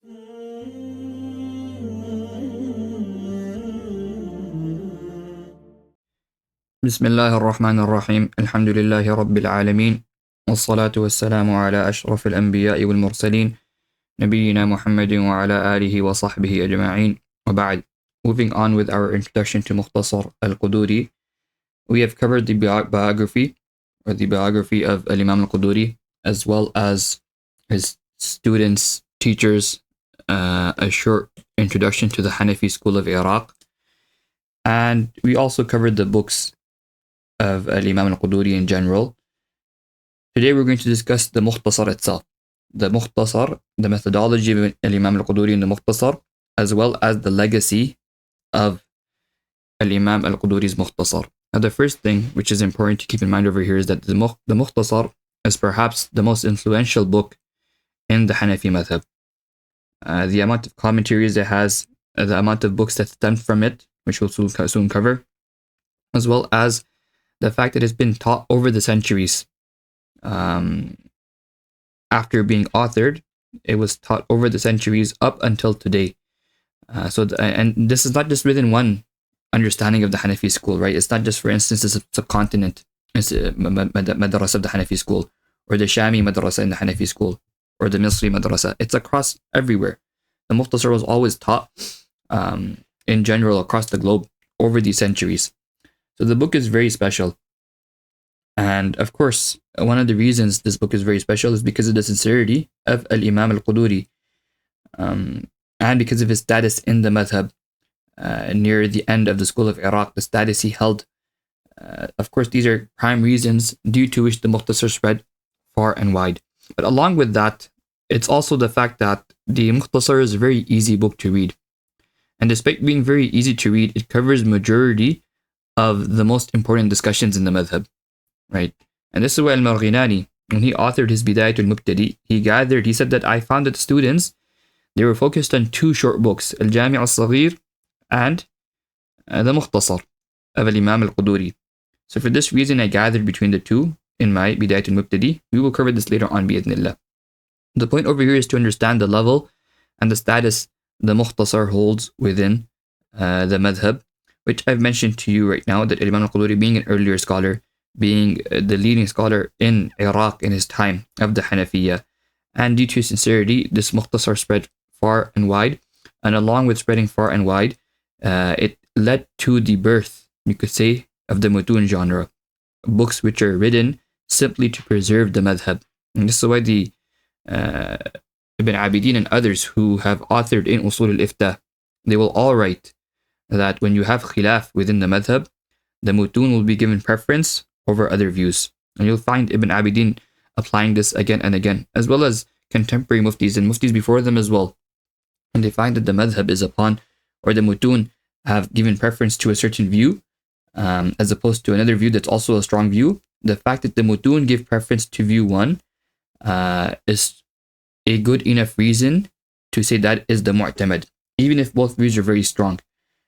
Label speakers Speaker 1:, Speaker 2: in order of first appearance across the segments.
Speaker 1: بسم الله الرحمن الرحيم الحمد لله رب العالمين والصلاة والسلام على أشرف الأنبياء والمرسلين نبينا محمد وعلى آله وصحبه أجمعين وبعد. Moving on with our introduction to Mukhtasar al-Qudūrī, we have covered the biography of al-Imam al-Quduri, as well as his students, teachers, a short introduction to the Hanafi School of Iraq, and we also covered the books of al-Imam al-Quduri in general. Today we're going to discuss the Mukhtasar itself. The Mukhtasar, the methodology of al-Imam al-Quduri in the Mukhtasar, as well as the legacy of al-Imam al-Quduri's Mukhtasar. Now the first thing which is important to keep in mind over here is that the Mukhtasar is perhaps the most influential book in the Hanafi madhab. The amount of commentaries it has, the amount of books that stem from it, which we'll soon cover, as well as the fact that it's been taught over the centuries. After being authored, it was taught over the centuries up until today. And this is not just within one understanding of the Hanafi school, right? It's not just, for instance, it's a subcontinent. It's a madrasa of the Hanafi school, or the Shami madrasa in the Hanafi school, or the Misri madrasa. It's across everywhere. The Mukhtasar was always taught in general across the globe over these centuries. So the book is very special. And of course, one of the reasons this book is very special is because of the sincerity of al-Imam al-Quduri, and because of his status in the madhab near the end of the school of Iraq, the status he held. Of course, these are prime reasons due to which the Mukhtasar spread far and wide. But along with that, it's also the fact that the Mukhtasar is a very easy book to read. And despite being very easy to read, it covers majority of the most important discussions in the madhab, right? And this is why al-Marghinani, when he authored his Bidāyat al-Mubtadi, he said that I found that students, they were focused on two short books, al-Jami' al-Saghir and the Mukhtasar of al-Imam al-Quduri. So for this reason, I gathered between the two in my Bidāyat al-Mubtadi. We will cover this later on, bi'idhnillah. The point over here is to understand the level and the status the Mukhtasar holds within the madhab, which I've mentioned to you right now, that Imam al-Quduri, being an earlier scholar, being the leading scholar in Iraq in his time of the Hanafiya, and due to his sincerity, this Mukhtasar spread far and wide. And along with spreading far and wide, it led to the birth, you could say, of the Mutun genre, books which are written simply to preserve the madhab. And this is why the Ibn Abidin and others who have authored in Usul al-Iftā, they will all write that when you have khilaf within the madhab, the Mutun will be given preference over other views. And you'll find Ibn Abidin applying this again and again, as well as contemporary muftis and muftis before them as well. And they find that the madhab is upon, or the Mutun have given preference to a certain view, as opposed to another view that's also a strong view. The fact that the Mutun give preference to view one is a good enough reason to say that is the mu'tamad, even if both views are very strong.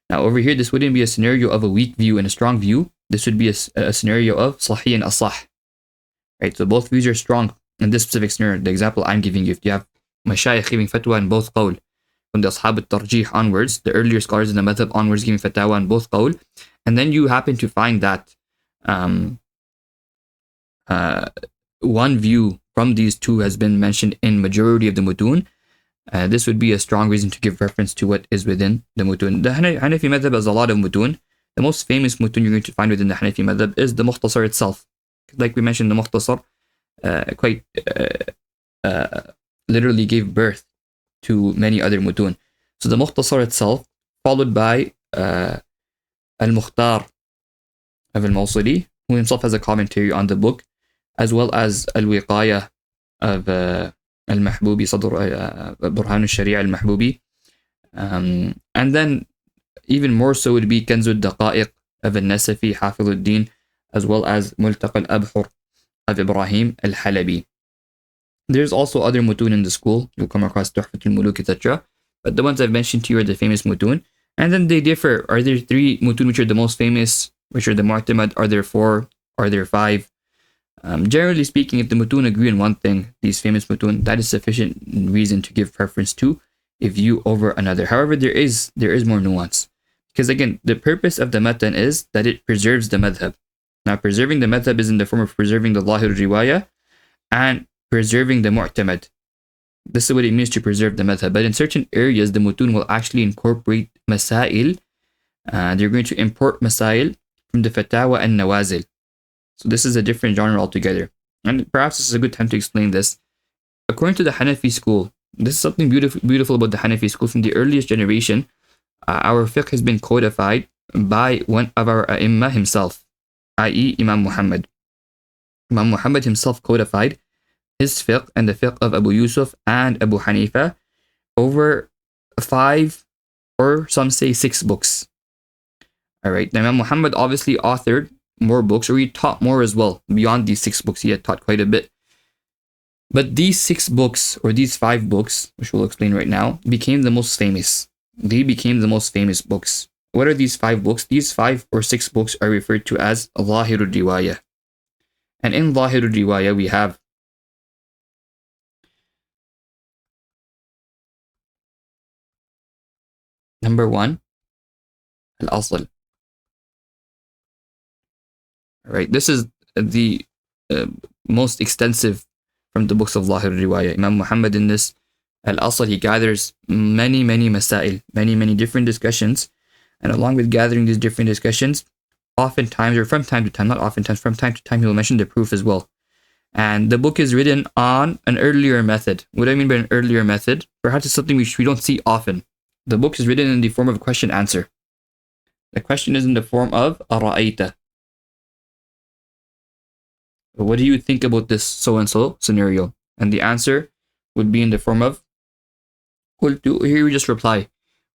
Speaker 1: Now over here, this wouldn't be a scenario of a weak view and a strong view. This would be a scenario of sahih and asah, right? So both views are strong in this specific scenario. The example I'm giving you, if you have mashayikh giving fatwa in both qawl, from the ashab al-tarjih onwards, the earlier scholars in the madhab onwards giving fatwa in both qawl, and then you happen to find that one view from these two has been mentioned in majority of the mutun, this would be a strong reason to give reference to what is within the mutun. The Hanafi madhab has a lot of mutun. The most famous mutun you're going to find within the Hanafi madhab is the Mukhtasar itself. Like we mentioned, the Mukhtasar literally gave birth to many other mutun. So the Mukhtasar itself, followed by al-Mukhtar of al-Mawsili, who himself has a commentary on the book, as well as al-Wiqāyah of al-Mahbūbi, Burhan al-Shari'a al-Mahbūbi. And then even more so would be Kanz al-Daqā'iq of al-Nasafi, Hafidh al-Din, as well as Multaqa al-Abhur of Ibrahim al-Halabi. There's also other mutun in the school. You'll come across Tuhfat al-Muluk, etc. But the ones I've mentioned to you are the famous mutun. And then they differ. Are there three mutun which are the most famous, which are the mu'tamad? Are there four? Are there five? Generally speaking, if the mutun agree on one thing, these famous mutun, that is sufficient reason to give preference to a view over another. However, there is more nuance. Because again, the purpose of the matan is that it preserves the madhab. Now, preserving the madhab is in the form of preserving the Zahir riwayah and preserving the mu'tamad. This is what it means to preserve the madhab. But in certain areas, the mutun will actually incorporate masail. They're going to import masail from the fatawa and nawazil. So this is a different genre altogether. And perhaps this is a good time to explain this. According to the Hanafi school, this is something beautiful about the Hanafi school. From the earliest generation, our fiqh has been codified by one of our ai himself, i.e. Imam Muhammad. Imam Muhammad himself codified his fiqh and the fiqh of Abu Yusuf and Abu Hanifa over 5 or some say 6 books. Alright, now Imam Muhammad obviously authored more books, or he taught more as well. Beyond these 6 books, he had taught quite a bit. But these 6 books, or these 5 books, which we'll explain right now, became the most famous. They became the most famous books. What are these 5 books? These 5 or 6 books are referred to as Zahirul Riwayah. And in Zahirul Riwayah, we have number 1, al-Asl. Alright, this is the most extensive from the books of Zahirul Riwayah. Imam Muhammad in this al-Asl, he gathers many masail, many different discussions. And along with gathering these different discussions, oftentimes, or from time to time, not oftentimes, from time to time, he will mention the proof as well. And the book is written on an earlier method. What do I mean by an earlier method? Perhaps it's something we don't see often. The book is written in the form of a question-answer. The question is in the form of Ara'ayta. What do you think about this so-and-so scenario? And the answer would be in the form of Qultu. Here we just reply,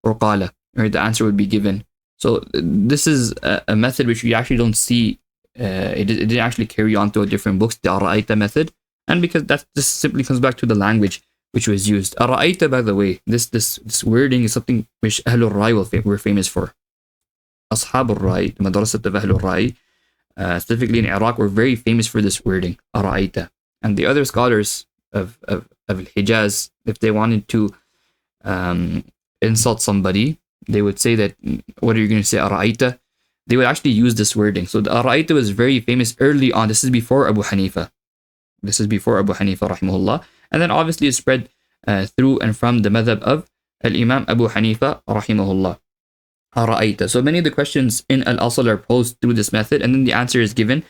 Speaker 1: or Qala, or the answer would be given. So this is a method which we actually don't see. It didn't actually carry on to different books, the Ara'ayta method. And because this simply comes back to the language which was used. Ara'ayta, by the way, this wording is something which Ahlul Rai were famous for. Ashabul Rai, the madrasat of Ahlul Rai, specifically in Iraq, were very famous for this wording, Ara'ayta. And the other scholars of Hijaz, if they wanted to insult somebody, they would say that, what are you going to say, Ara'ayta? They would actually use this wording. So the Ara'ayta was very famous early on. This is before Abu Hanifa. Rahimahullah. And then obviously it spread through and from the madhab of al-Imam Abu Hanifa Rahimahullah. Ara'ayta. So many of the questions in al-Asl are posed through this method, and then the answer is given.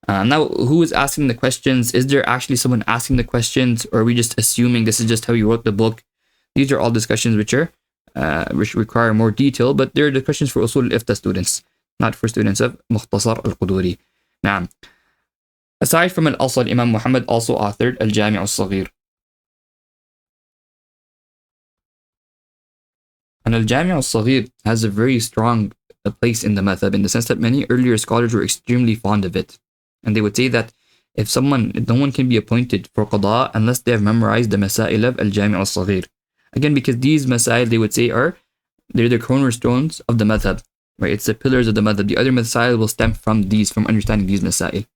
Speaker 1: Now, who is asking the questions? Is there actually someone asking the questions, or are we just assuming this is just how you wrote the book? These are all discussions which require more detail, but they're the questions for Usul al-Ifta students, not for students of Mukhtasar al-Qudūrī. Now, aside from al-Asl, Imam Muhammad also authored al-Jami' al-Saghir. And al-Jami' al-Saghir has a very strong place in the madhab, in the sense that many earlier scholars were extremely fond of it. And they would say that if no one can be appointed for qada unless they have memorized the masail of al-Jami' al-Saghir. Again, because these masail, they would say, they're the cornerstones of the madhab, right? It's the pillars of the madhab. The other masail will stem from understanding these masail.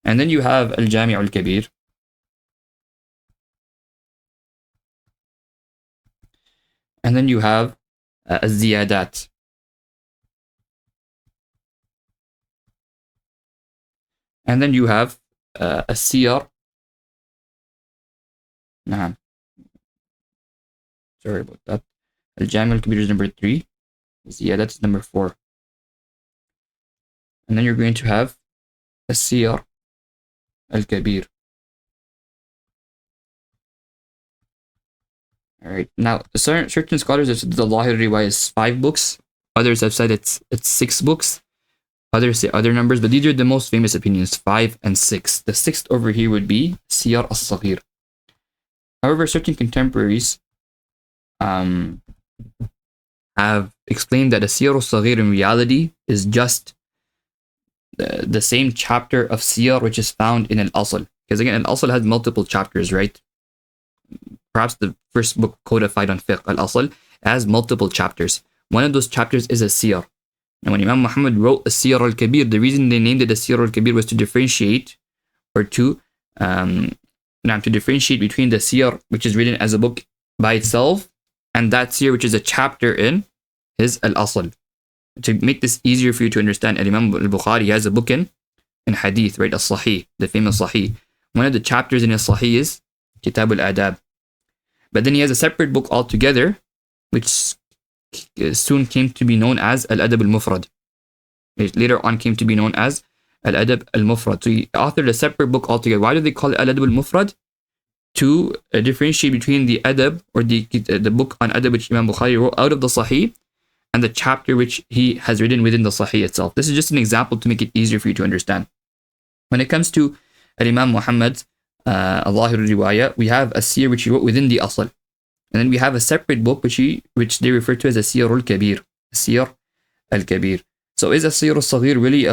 Speaker 1: And then you have al-Jami' al-Kabir. And then you have al-Ziyādat. And then you have al-Siyar. Sorry about that. Al-Jami' al-Kabir is number 3. Al-Ziyādat is number 4. And then you're going to have al-Siyar al-Kabir. Alright, now certain scholars have said the Zahir Riwayah is 5 books. Others have said it's 6 books. Others say other numbers, but these are the most famous opinions, 5 and 6. The 6th over here would be Siyar al-Saghir. However, certain contemporaries have explained that a Siyar al-Saghir in reality is just the same chapter of Siyar which is found in al-Asl. Because again, al-Asl has multiple chapters, right? Perhaps the first book codified on fiqh, al-Asl, has multiple chapters. One of those chapters is a Siyar. And when Imam Muhammad wrote a Siyar al-Kabir, the reason they named it a Siyar al-Kabir was to differentiate, or to differentiate between the Siyar, which is written as a book by itself, and that seer which is a chapter in his al-Asl. To make this easier for you to understand, al-Imam al-Bukhari has a book in hadith, right? As-Sahih, the famous Sahih. One of the chapters in his Sahih is Kitab al-Adab. But then he has a separate book altogether, which soon came to be known as al-Adab al-Mufrad. It later on came to be known as al-Adab al-Mufrad. So he authored a separate book altogether. Why do they call it al-Adab al-Mufrad? To differentiate between the adab, or the book on adab which Imam Bukhari wrote out of the Sahih, and the chapter which he has written within the Sahih itself. This is just an example to make it easier for you to understand. When it comes to al-Imam Muhammad, al-Zahir al-Riwayah, we have a seer which he wrote within the Asl. And then we have a separate book which they refer to as a Siyar al-Kabir. Siyar al-Kabir. So is a Siyar al-Saghir really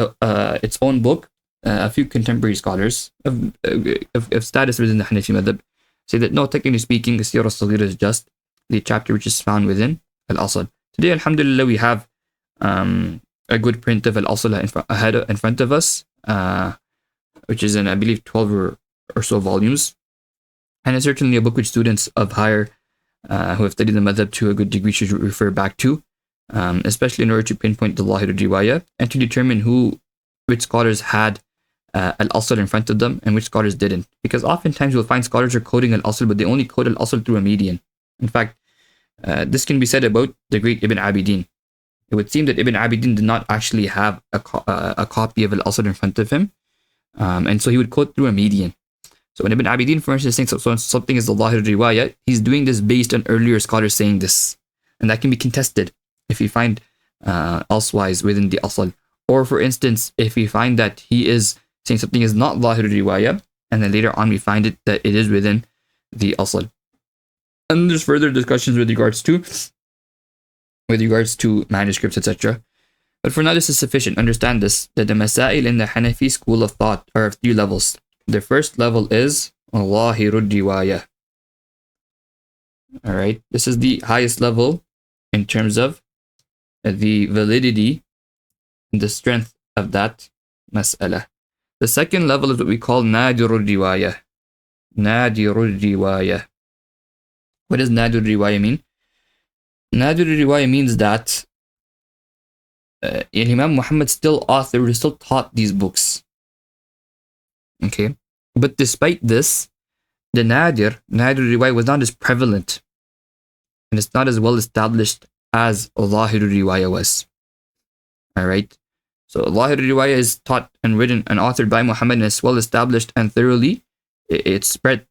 Speaker 1: its own book? A few contemporary scholars of status within the Hanafi madhab say that no, technically speaking, the Siyar al-Saghir is just the chapter which is found within al-Asl. Today, alhamdulillah, we have a good print of al-Asl in front of us, which is in, I believe, 12 or so volumes. And it's certainly a book which students of higher who have studied the madhab to a good degree should refer back to, especially in order to pinpoint the Zahir al-Riwayah and to determine which scholars had al-Asl in front of them and which scholars didn't. Because oftentimes you'll find scholars are quoting al-Asl, but they only quote al-Asl through a median. In fact, this can be said about the great Ibn Abidin. It would seem that Ibn Abidin did not actually have a copy of al-Asl in front of him, and so he would quote through a median. So when Ibn Abidin, for instance, is saying something is the Zahir al-Riwayah, he's doing this based on earlier scholars saying this, and that can be contested if you find elsewise within the Asl. Or for instance, if we find that he is saying something is not Zahir al-Riwayah, and then later on we find it that it is within the Asl. And there's further discussions with regards to manuscripts, etc. But for now, this is sufficient. Understand this, that the Masail in the Hanafi School of Thought are of 3 levels. The first level is Zahir al-Riwayah. Alright, this is the highest level in terms of the validity and the strength of that mas'ala. The second level is what we call Nadir al-Riwayah. Nadir al-Riwayah. What does Nadir al-Riwayah mean? Nadir al-Riwayah means that Imam Muhammad still taught these books. Okay? But despite this, the Nadir al-Riwayah was not as prevalent, and it's not as well established as Zahir al-Riwayah was. Alright? So Zahir al-Riwayah is taught and written and authored by Muhammad, and it's well established and thoroughly. It's spread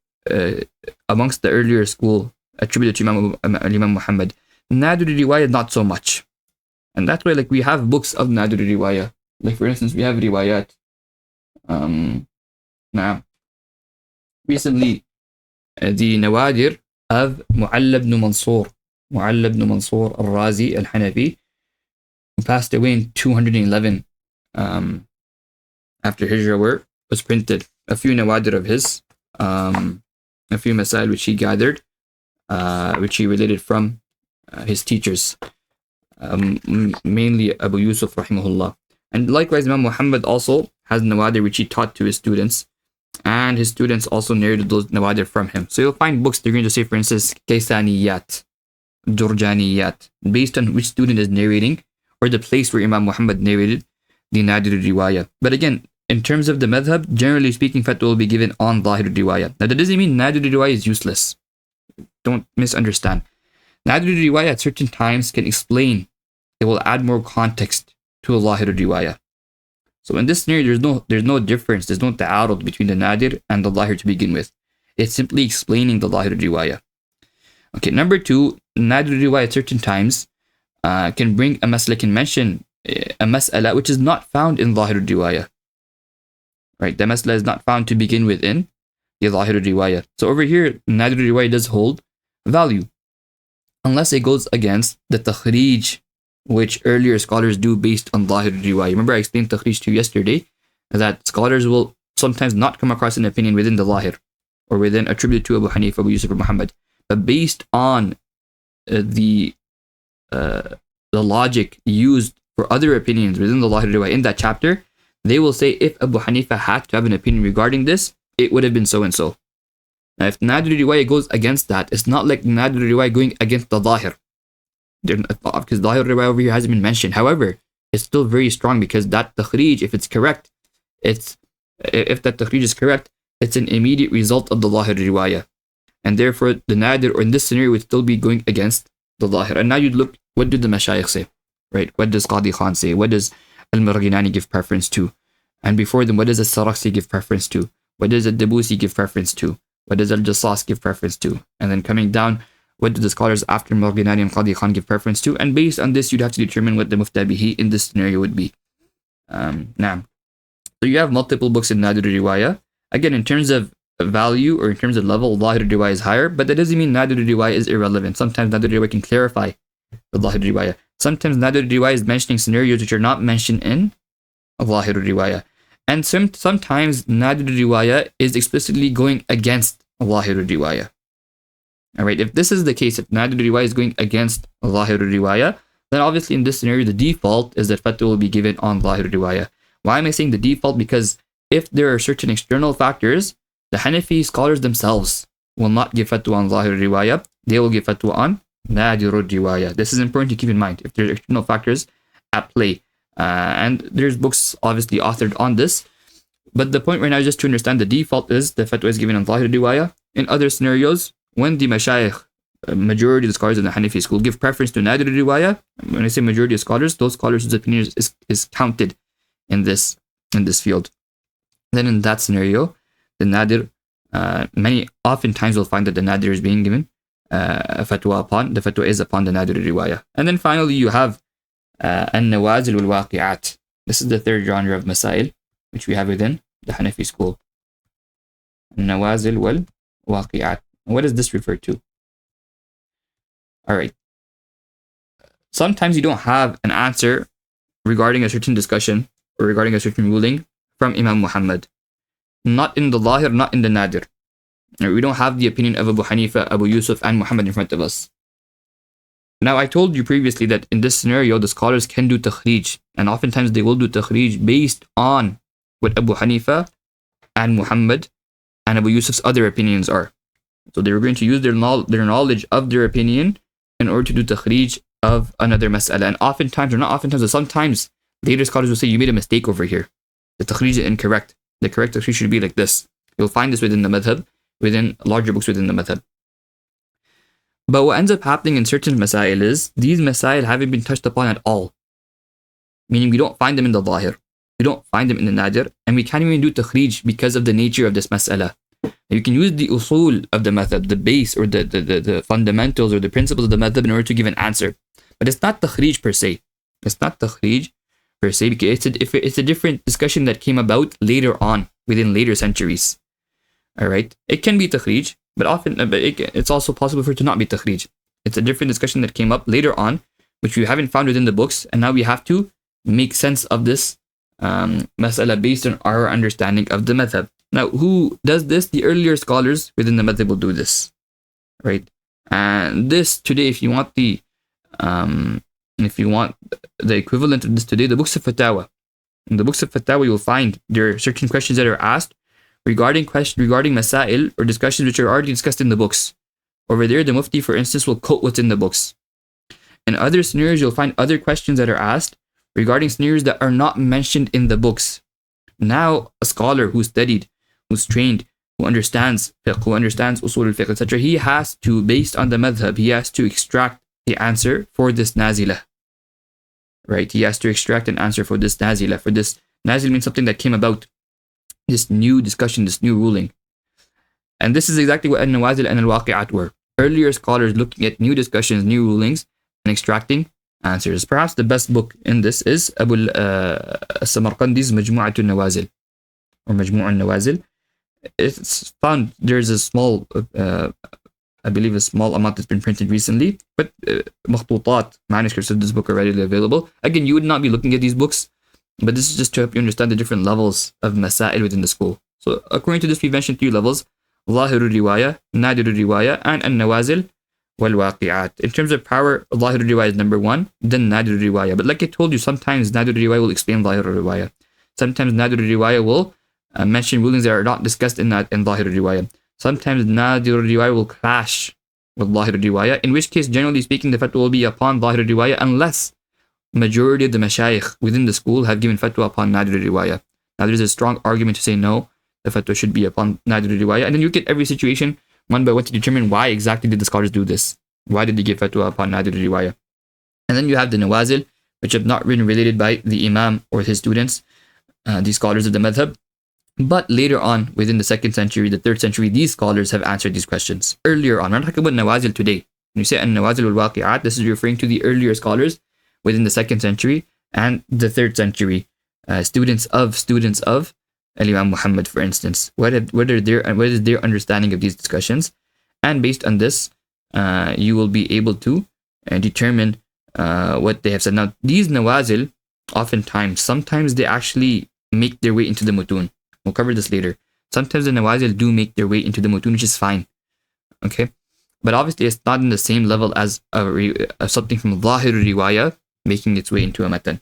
Speaker 1: amongst the earlier school attributed to Imam Muhammad. Nadir al-Riwayah, not so much. And that's why we have books of Nadir al-Riwayah. Like for instance, we have Riwayat. Now, recently, the Nawadir of Mu'alla ibn Mansur al-Razi al-Hanafi, who passed away in 211 after Hijrah, was printed. A few Nawadir of his, a few Masail which he gathered, which he related from his teachers, mainly Abu Yusuf rahimahullah. And likewise, Imam Muhammad also has Nawadir which he taught to his students, and his students also narrated those Nawadir from him. So you'll find books they're going to say, for instance, Kaysaniyat, Jurjaniyat, based on which student is narrating, or the place where Imam Muhammad narrated the Nadir al-Riwayah. But again, in terms of the madhab, generally speaking, fatwa will be given on Zahir al-Riwayah. Now that doesn't mean Nadir al-Riwayah is useless. Don't misunderstand. Nadir al-Riwayah at certain times can explain. It will add more context to a Zahir al-Riwayah. So in this scenario, there's no difference. There's no ta'arud between the Nadir and the Zahir to begin with. It's simply explaining the Zahir al-Riwayah. Okay, number 2, Nadir al-Riwayah at certain times can bring a mas'ala, can mention a mas'ala which is not found in Zahir al-Riwayah. Right, the mas'ala is not found to begin with in the Zahir al-Riwayah. So over here, Nadir al-Riwayah does hold value, unless it goes against the takhrij which earlier scholars do based on Zahir al-Riwayah. Remember I explained takhrij to you yesterday, that scholars will sometimes not come across an opinion within the Zahir, or within attributed to Abu Hanifa, Abu Yusuf, or Muhammad, but based on the logic used for other opinions within the Zahir al-Riwayah in that chapter, they will say if Abu Hanifa had to have an opinion regarding this, it would have been so and so. Now, if nadir riwayah goes against that, it's not like nadir riwayah going against the zahir. Because zahir riwayah over here hasn't been mentioned. However, it's still very strong because that takhrij, if it's correct, if that takhrij is correct, it's an immediate result of the zahir riwayah. And therefore, the nadir, or in this scenario, would still be going against the zahir. And now you'd look, what did the mashayikh say? Right? What does Qadi Khan say? What does al-Marghinani give preference to? And before them, what does al-Sarakhsi give preference to? What does al-Dabusi give preference to? What does al-Jassas give preference to? And then coming down, what do the scholars after Marghinani and Qadi Khan give preference to? And based on this, you'd have to determine what the muftabihi in this scenario would be. Now, so you have multiple books in Nadir Riwayah. Again, in terms of value or in terms of level, Zahir Riwayah is higher, but that doesn't mean Nadir Riwayah is irrelevant. Sometimes Nadir Riwayah can clarify the Zahir Riwayah. Sometimes Nadir Riwayah is mentioning scenarios which are not mentioned in Zahir Riwayah. And sometimes Nadir Riwayah is explicitly going against Zahir Riwayah. Alright, if this is the case, if Nadir Riwayah is going against Zahir Riwayah, then obviously in this scenario, the default is that fatwa will be given on Zahir Riwayah. Why am I saying the default? Because if there are certain external factors, the Hanafi scholars themselves will not give fatwa on Zahir Riwayah. They will give fatwa on Nadir Riwayah. This is important to keep in mind if there are external factors at play. And there's books obviously authored on this. But the point right now is just to understand the default is the fatwa is given on Zahir Riwayah. In other scenarios, when the mashayikh, majority of the scholars in the Hanafi school, give preference to Nadir Riwayah, when I say majority of scholars, those scholars whose opinion is counted in this field. Then in that scenario, the Nadir, oftentimes will find that the Nadir is being given a fatwa upon, the fatwa is upon the Nadir Riwayah. And then finally you have al-Nawazil wal-Waqi'at. This is the third genre of Masail, which we have within the Hanafi school. Al-Nawazil wal-Waqi'at. What does this refer to? Alright. Sometimes you don't have an answer regarding a certain discussion or regarding a certain ruling from Imam Muhammad. Not in the Zahir, not in the Nadir. We don't have the opinion of Abu Hanifa, Abu Yusuf, and Muhammad in front of us. Now, I told you previously that in this scenario, the scholars can do takhrij, and oftentimes they will do takhrij based on what Abu Hanifa and Muhammad and Abu Yusuf's other opinions are. So they were going to use their knowledge of their opinion in order to do takhrij of another mas'ala. And oftentimes, or not oftentimes, but sometimes, later scholars will say, you made a mistake over here. The takhrij is incorrect. The correct takhrij should be like this. You'll find this within the madhab, within larger books within the madhab. But what ends up happening in certain masail is, these masail haven't been touched upon at all. Meaning we don't find them in the Zahir. We don't find them in the Nadir. And we can't even do takhrij because of the nature of this mas'ala. You can use the usul of the madhab, the base or the fundamentals or the principles of the madhab in order to give an answer. But it's not takhrij per se. It's not takhrij per se because it's a different discussion that came about later on, within later centuries. Alright? It can be takhrij, but often it's also possible for it to not be takhrij. It's a different discussion that came up later on, which we haven't found within the books, and now we have to make sense of this mas'ala based on our understanding of the madhab. Now, who does this? The earlier scholars within the madhab will do this, right? And this today, if you want the equivalent of this today, the books of Fatawa. In the books of Fatawa, you'll find there are certain questions that are asked regarding masail or discussions which are already discussed in the books. Over there, the Mufti, for instance, will quote what's in the books. In other scenarios, you'll find other questions that are asked regarding scenarios that are not mentioned in the books. Now, a scholar who's studied, who's trained, who understands fiqh, who understands usul al-fiqh, etc., he has to, based on the madhab, he has to extract the answer for this nazilah. Right? He has to extract an answer for this nazilah. For this, nazil means something that came about, this new discussion, this new ruling. And this is exactly what al-Nawazil and al-Waqi'at were. Earlier scholars looking at new discussions, new rulings, and extracting answers. Perhaps the best book in this is Abu Samarqandi's Majmu'at al-Nawazil, or Majmu' al-Nawazil. It's found, there's a small, I believe a small amount that's been printed recently, but makhtutat, manuscripts of this book are readily available. Again, you would not be looking at these books, but this is just to help you understand the different levels of masail within the school. So according to this, we mentioned 3 levels: Zahirul Riwayah, Nadirul Riwayah, and An-Nawazil wal-Waqi'at. In terms of power, Zahirul Riwayah is number 1, then Nadirul Riwayah. But like I told you, sometimes Nadirul Riwayah will explain Zahirul Riwayah. Sometimes Nadirul Riwayah will mention rulings that are not discussed in Zahirul Riwayah. Sometimes nadir riwayah will clash with zahir riwayah, in which case, generally speaking, the fatwa will be upon zahir riwayah unless majority of the mashayikh within the school have given fatwa upon nadir riwayah. Now, there's a strong argument to say no, the fatwa should be upon nadir riwayah. And then you get every situation one by one to determine why exactly did the scholars do this. Why did they give fatwa upon nadir riwayah? And then you have the nawazil, which have not been related by the Imam or his students, these scholars of the madhab. But later on, within the 2nd century, the 3rd century, these scholars have answered these questions. Earlier on, we're not talking about nawazil today. When you say an-nawazil wal-waqi'at, this is referring to the earlier scholars within the 2nd century and the 3rd century, students of al-Imam Muhammad, for instance. What is their understanding of these discussions? And based on this, you will be able to determine what they have said. Now, these nawazil, sometimes they actually make their way into the mutun. We'll cover this later. Sometimes the nawazil do make their way into the mutun, which is fine. Okay? But obviously, it's not in the same level as something from zahir riwayah making its way into a matan.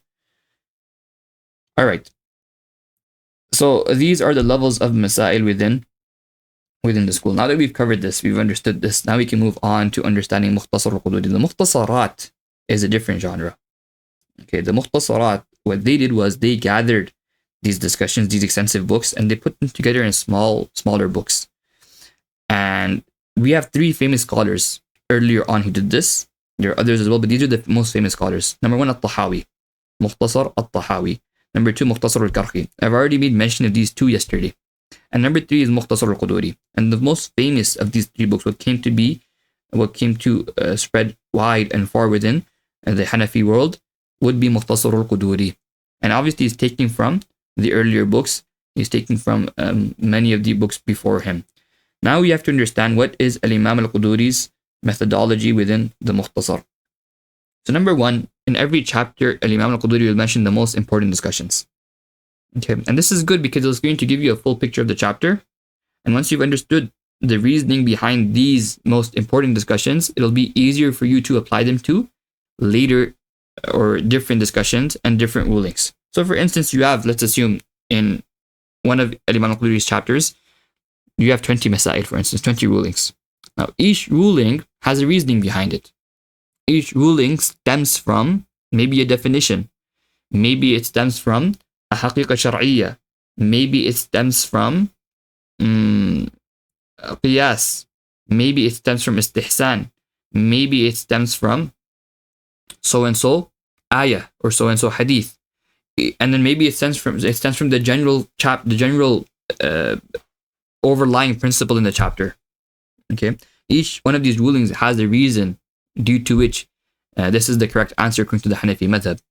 Speaker 1: Alright. So, these are the levels of masail within the school. Now that we've covered this, we've understood this, now we can move on to understanding Mukhtasar al-Qudūrī. The Mukhtasarat is a different genre. Okay, the Mukhtasarat, what they did was they gathered these discussions, these extensive books, and they put them together in smaller books. And we have 3 famous scholars earlier on who did this. There are others as well, but these are the most famous scholars. Number 1, al-Tahawi. Mukhtasar al-Tahawi. Number 2, Mukhtasar al-Karhi. I've already made mention of these 2 yesterday. And number 3 is Mukhtasar al-Qudūrī. And the most famous of these 3 books, what came to spread wide and far within the Hanafi world, would be Mukhtasar al-Qudūrī. And obviously, he's taking from the earlier books. He's taking from many of the books before him. Now we have to understand what is al-Imam al-Qudūrī's methodology within the Mukhtasar. So number 1, in every chapter, al-Imam al-Qudūrī will mention the most important discussions. Okay, and this is good because it's going to give you a full picture of the chapter. And once you've understood the reasoning behind these most important discussions, it'll be easier for you to apply them to later or different discussions and different rulings. So for instance, you have, let's assume, in one of al-Imam al-Qudūrī's chapters, you have 20 masail, for instance, 20 rulings. Now, each ruling has a reasoning behind it. Each ruling stems from maybe a definition. Maybe it stems from a haqiqa shar'iyya. Maybe it stems from qiyas. Maybe it stems from istihsan. Maybe it stems from so-and-so ayah or so-and-so hadith. And then maybe it stems from the general overlying principle in the chapter. Okay, each one of these rulings has a reason due to which this is the correct answer according to the Hanafi madhab.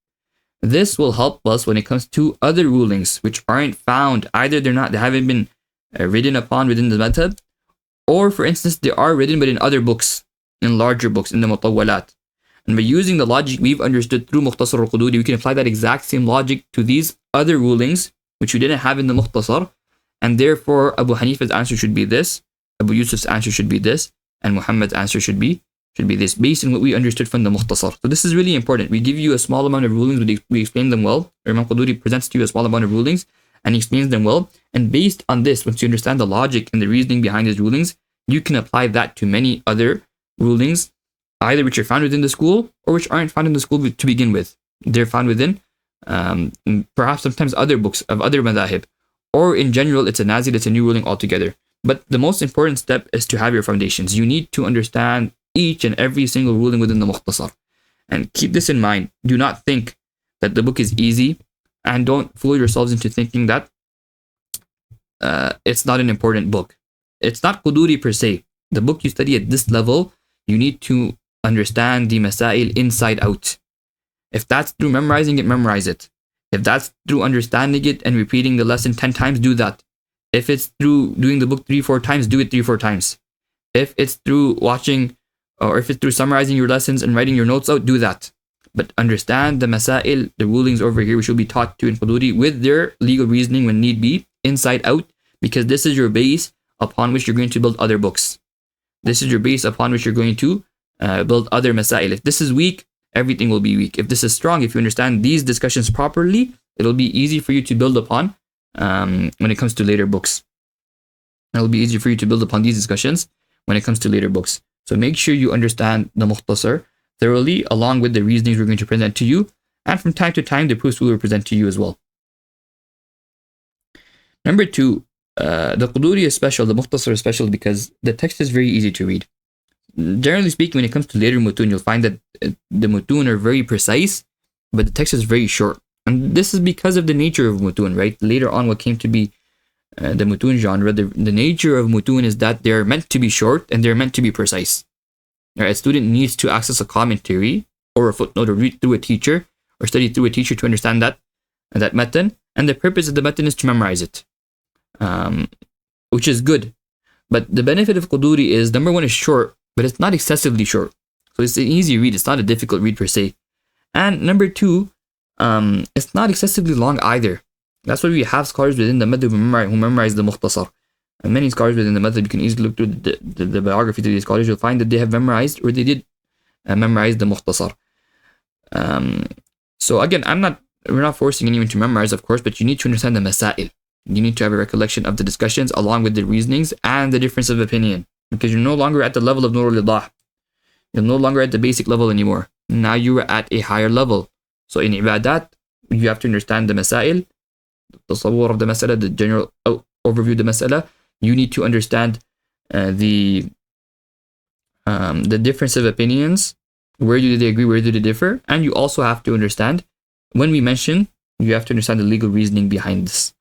Speaker 1: This will help us when it comes to other rulings which aren't found, either they haven't been written upon within the madhab, or for instance they are written but in other books, in larger books, in the mutawwalat. And by using the logic we've understood through Mukhtasar al-Qudūrī, we can apply that exact same logic to these other rulings which we didn't have in the Mukhtasar. And therefore, Abu Hanifa's answer should be this, Abu Yusuf's answer should be this, and Muhammad's answer should be this, based on what we understood from the Mukhtasar. So this is really important. We give you a small amount of rulings, we explain them well. Imam Quduri presents to you a small amount of rulings, and he explains them well. And based on this, once you understand the logic and the reasoning behind his rulings, you can apply that to many other rulings, either which are found within the school or which aren't found in the school to begin with. They're found within perhaps sometimes other books of other madhahib. Or in general, it's a nazil, it's a new ruling altogether. But the most important step is to have your foundations. You need to understand each and every single ruling within the Mukhtasar. And keep this in mind. Do not think that the book is easy, and don't fool yourselves into thinking that it's not an important book. It's not Quduri per se. The book you study at this level, you need to understand the masail inside out. If that's through memorizing it, memorize it. If that's through understanding it and repeating the lesson 10 times, do that. If it's through doing the book 3-4 times, do it 3-4 times. If it's through watching, or if it's through summarizing your lessons and writing your notes out, do that. But understand the masail, the rulings over here, which will be taught to in Quduri with their legal reasoning when need be, inside out, because this is your base upon which you're going to build other books. This is your base upon which you're going to build other masail. If this is weak, everything will be weak. If this is strong, if you understand these discussions properly, it'll be easy for you to build upon when it comes to later books. it'll be easier for you to build upon these discussions when it comes to later books. So make sure you understand the Mukhtasar thoroughly, along with the reasonings we're going to present to you, and from time to time the proofs we will present to you as well. Number 2, the Qudūrī is special, the Mukhtasar is special because the text is very easy to read. Generally speaking, when it comes to later mutun, you'll find that the mutun are very precise, but the text is very short. And this is because of the nature of mutun, right? Later on, what came to be the mutun genre, the nature of mutun is that they're meant to be short and they're meant to be precise. Right? A student needs to access a commentary or a footnote or read through a teacher or study through a teacher to understand that matan. And the purpose of the matan is to memorize it, which is good. But the benefit of Qudūrī is, number 1, is short, but it's not excessively short. So it's an easy read. It's not a difficult read per se. And number 2, it's not excessively long either. That's why we have scholars within the madhab who memorize the Mukhtasar. And many scholars within the madhab, you can easily look through the biography of these scholars, you'll find that they have memorized, or they did memorize the Mukhtasar. So again, we're not forcing anyone to memorize, of course, but you need to understand the masail. You need to have a recollection of the discussions along with the reasonings and the difference of opinion, because you're no longer at the level of Nur al-Idah. You're no longer at the basic level anymore. Now you are at a higher level. So in Ibādāt, you have to understand the masail, the tasawwur of the masala, the general overview of the masala. You need to understand the difference of opinions. Where do they agree? Where do they differ? And you also have to understand, when we mention, you have to understand the legal reasoning behind this.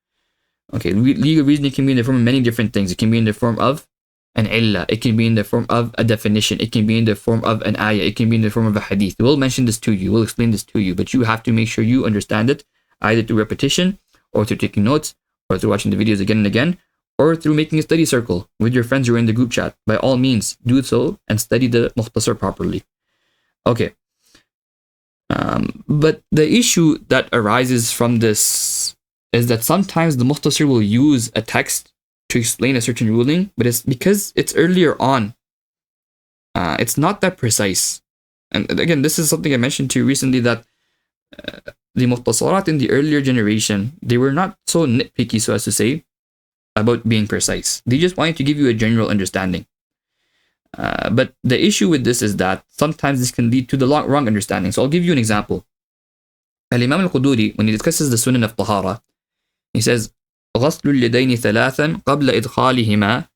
Speaker 1: Okay, legal reasoning can be in the form of many different things. It can be in the form of an illah. It can be in the form of a definition. It can be in the form of an ayah. It can be in the form of a hadith. We'll mention this to you. We'll explain this to you. But you have to make sure you understand it, either through repetition, or through taking notes, or through watching the videos again and again, or through making a study circle with your friends who are in the group chat. By all means, do so and study the Mukhtasar properly. Okay. But the issue that arises from this is that sometimes the Mukhtasar will use a text to explain a certain ruling, but it's because it's earlier on. It's not that precise. And again, this is something I mentioned to you recently, that the Mukhtasarat in the earlier generation, they were not so nitpicky, so as to say, about being precise. They just wanted to give you a general understanding. But the issue with this is that sometimes this can lead to the wrong understanding. So I'll give you an example. Al-Imam al-Qudūrī, when he discusses the Sunan of Tahara, he says, غسل اليدين ثلاثا قبل إدخالهما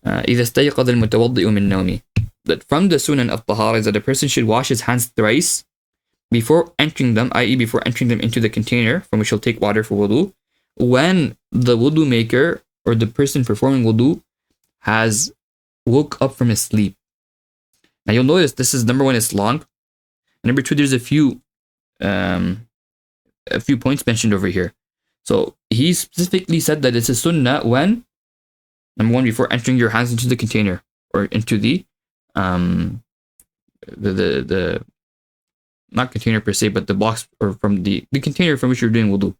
Speaker 1: إذا استيقظ المتوضئ من نومه. That from the Sunan of Tahara is that a person should wash his hands thrice before entering them, i.e. before entering them into the container from which he'll take water for wudu, when the wudu maker or the person performing wudu has woke up from his sleep. Now you'll notice this is, number 1, it's long. Number 2, there's a few points mentioned over here. So he specifically said that it's a sunnah when, number 1, before entering your hands into the container, or into the not container per se, but the box, or from the container from which you're doing wudu,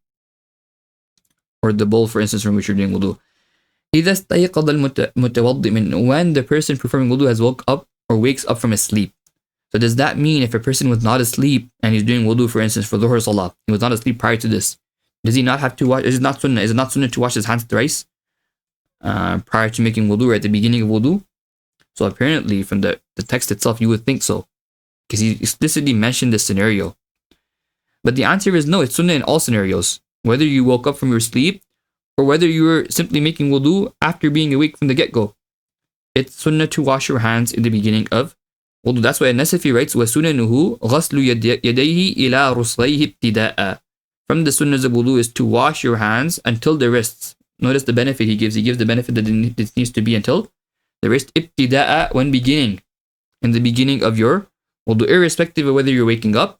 Speaker 1: or the bowl, for instance, from which you're doing wudu. إذا استيقظ المتوضئ من, when the person performing wudu has woke up or wakes up from his sleep. So does that mean if a person was not asleep and he's doing wudu, for instance, for Dhuhr Salah, he was not asleep prior to this, does he not have to wash? Is it not sunnah to wash his hands thrice prior to making wudu, or at the beginning of wudu? So apparently from the text itself, you would think so, because he explicitly mentioned this scenario. But the answer is no, it's sunnah in all scenarios. Whether you woke up from your sleep, or whether you were simply making wudu after being awake from the get-go, it's sunnah to wash your hands in the beginning of wudu. That's why An-Nasafi writes, وَسُنَنُهُ غَسْلُ يَدَيْهِ إِلَىٰ رُسْلَيْهِ ابْتِدَاءً. From the sunnahs of wudu is to wash your hands until the wrists. Notice the benefit he gives. He gives the benefit that it needs to be until the wrist, ibtida'a, when beginning, in the beginning of your wudu, irrespective of whether you're waking up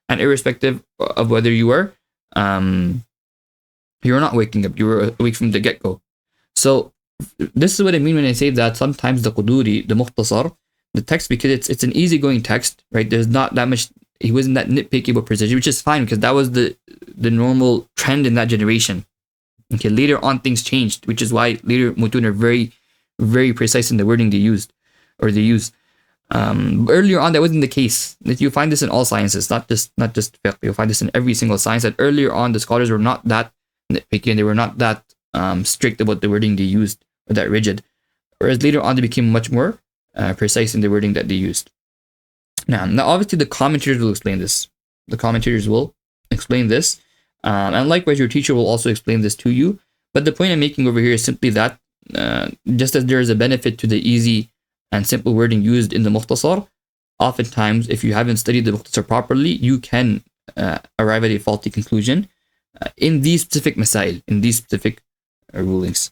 Speaker 1: and irrespective of whether you are you're not waking up, you were awake from the get-go. So this is what I mean when I say that sometimes the Qudūrī, the Mukhtasar, the text, because it's an easygoing text, right? There's not that much, he wasn't that nitpicky about precision, which is fine, because that was the normal trend in that generation. Okay, later on things changed, which is why later mutun are very, very precise in the wording they used, or they use. Earlier on, that wasn't the case. That you find this in all sciences, not just fiqh. You'll find this in every single science. That earlier on, the scholars were not that nitpicky and they were not that strict about the wording they used or that rigid. Whereas later on, they became much more precise in the wording that they used. Now, obviously, the commentators will explain this. The commentators will explain this. And likewise, your teacher will also explain this to you. But the point I'm making over here is simply that just as there is a benefit to the easy and simple wording used in the Mukhtasar, oftentimes, if you haven't studied the Mukhtasar properly, you can arrive at a faulty conclusion in these specific masail, in these specific rulings.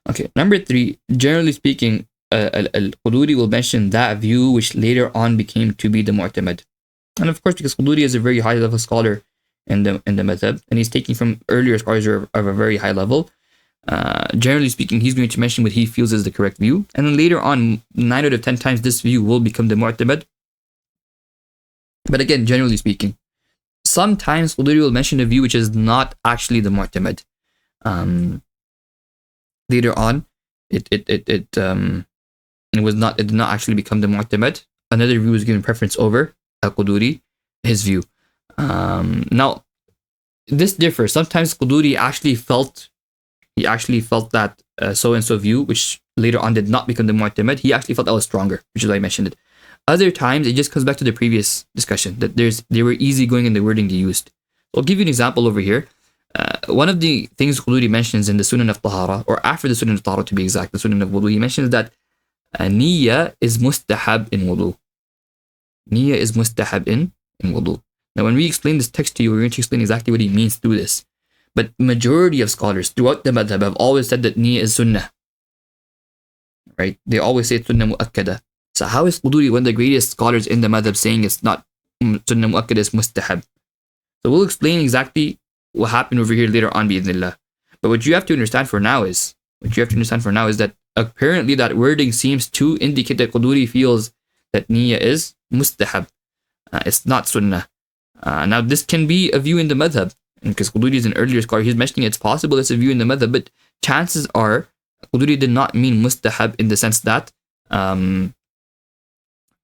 Speaker 1: Okay, number 3, generally speaking, al-Qudūrī will mention that view which later on became to be the mu'tamad. And of course, because Qudūrī is a very high level scholar in the madhab, and he's taking from earlier scholars of a very high level, generally speaking, he's going to mention what he feels is the correct view. And then later on, 9 out of 10 times, this view will become the mu'tamad. But again, generally speaking, sometimes Qudūrī will mention a view which is not actually the mu'tamad. Later on, it did not actually become the mu'tamad. Another view was given preference over al-Qudūrī, his view. Now, this differs. Sometimes Qudūrī actually felt that so-and-so view, which later on did not become the mu'tamad, he actually felt that was stronger, which is why I mentioned it. Other times, it just comes back to the previous discussion, that they were easygoing in the wording they used. I'll give you an example over here. One of the things Qudūrī mentions in the Sunan of Tahara, or after the Sunan of Tahara to be exact, the Sunan of Wudu, he mentions that Niyya is mustahab in wudu. Niyya is mustahab in wudu. Now, when we explain this text to you, we're going to explain exactly what he means through this. But majority of scholars throughout the madhab have always said that niyya is sunnah. Right? They always say sunnah mu'akkada. So how is Qudūrī, one of the greatest scholars in the madhab, saying it's not sunnah mu'akkada, it's mustahab? So we'll explain exactly what happened over here later on, bi'idhnillah. But what you have to understand for now is that apparently that wording seems to indicate that Qudūrī feels that niyya is mustahab. It's not sunnah. Now, this can be a view in the madhab. Because Qudūrī is an earlier scholar, he's mentioning it's possible it's a view in the madhab, but chances are Qudūrī did not mean mustahab in the sense that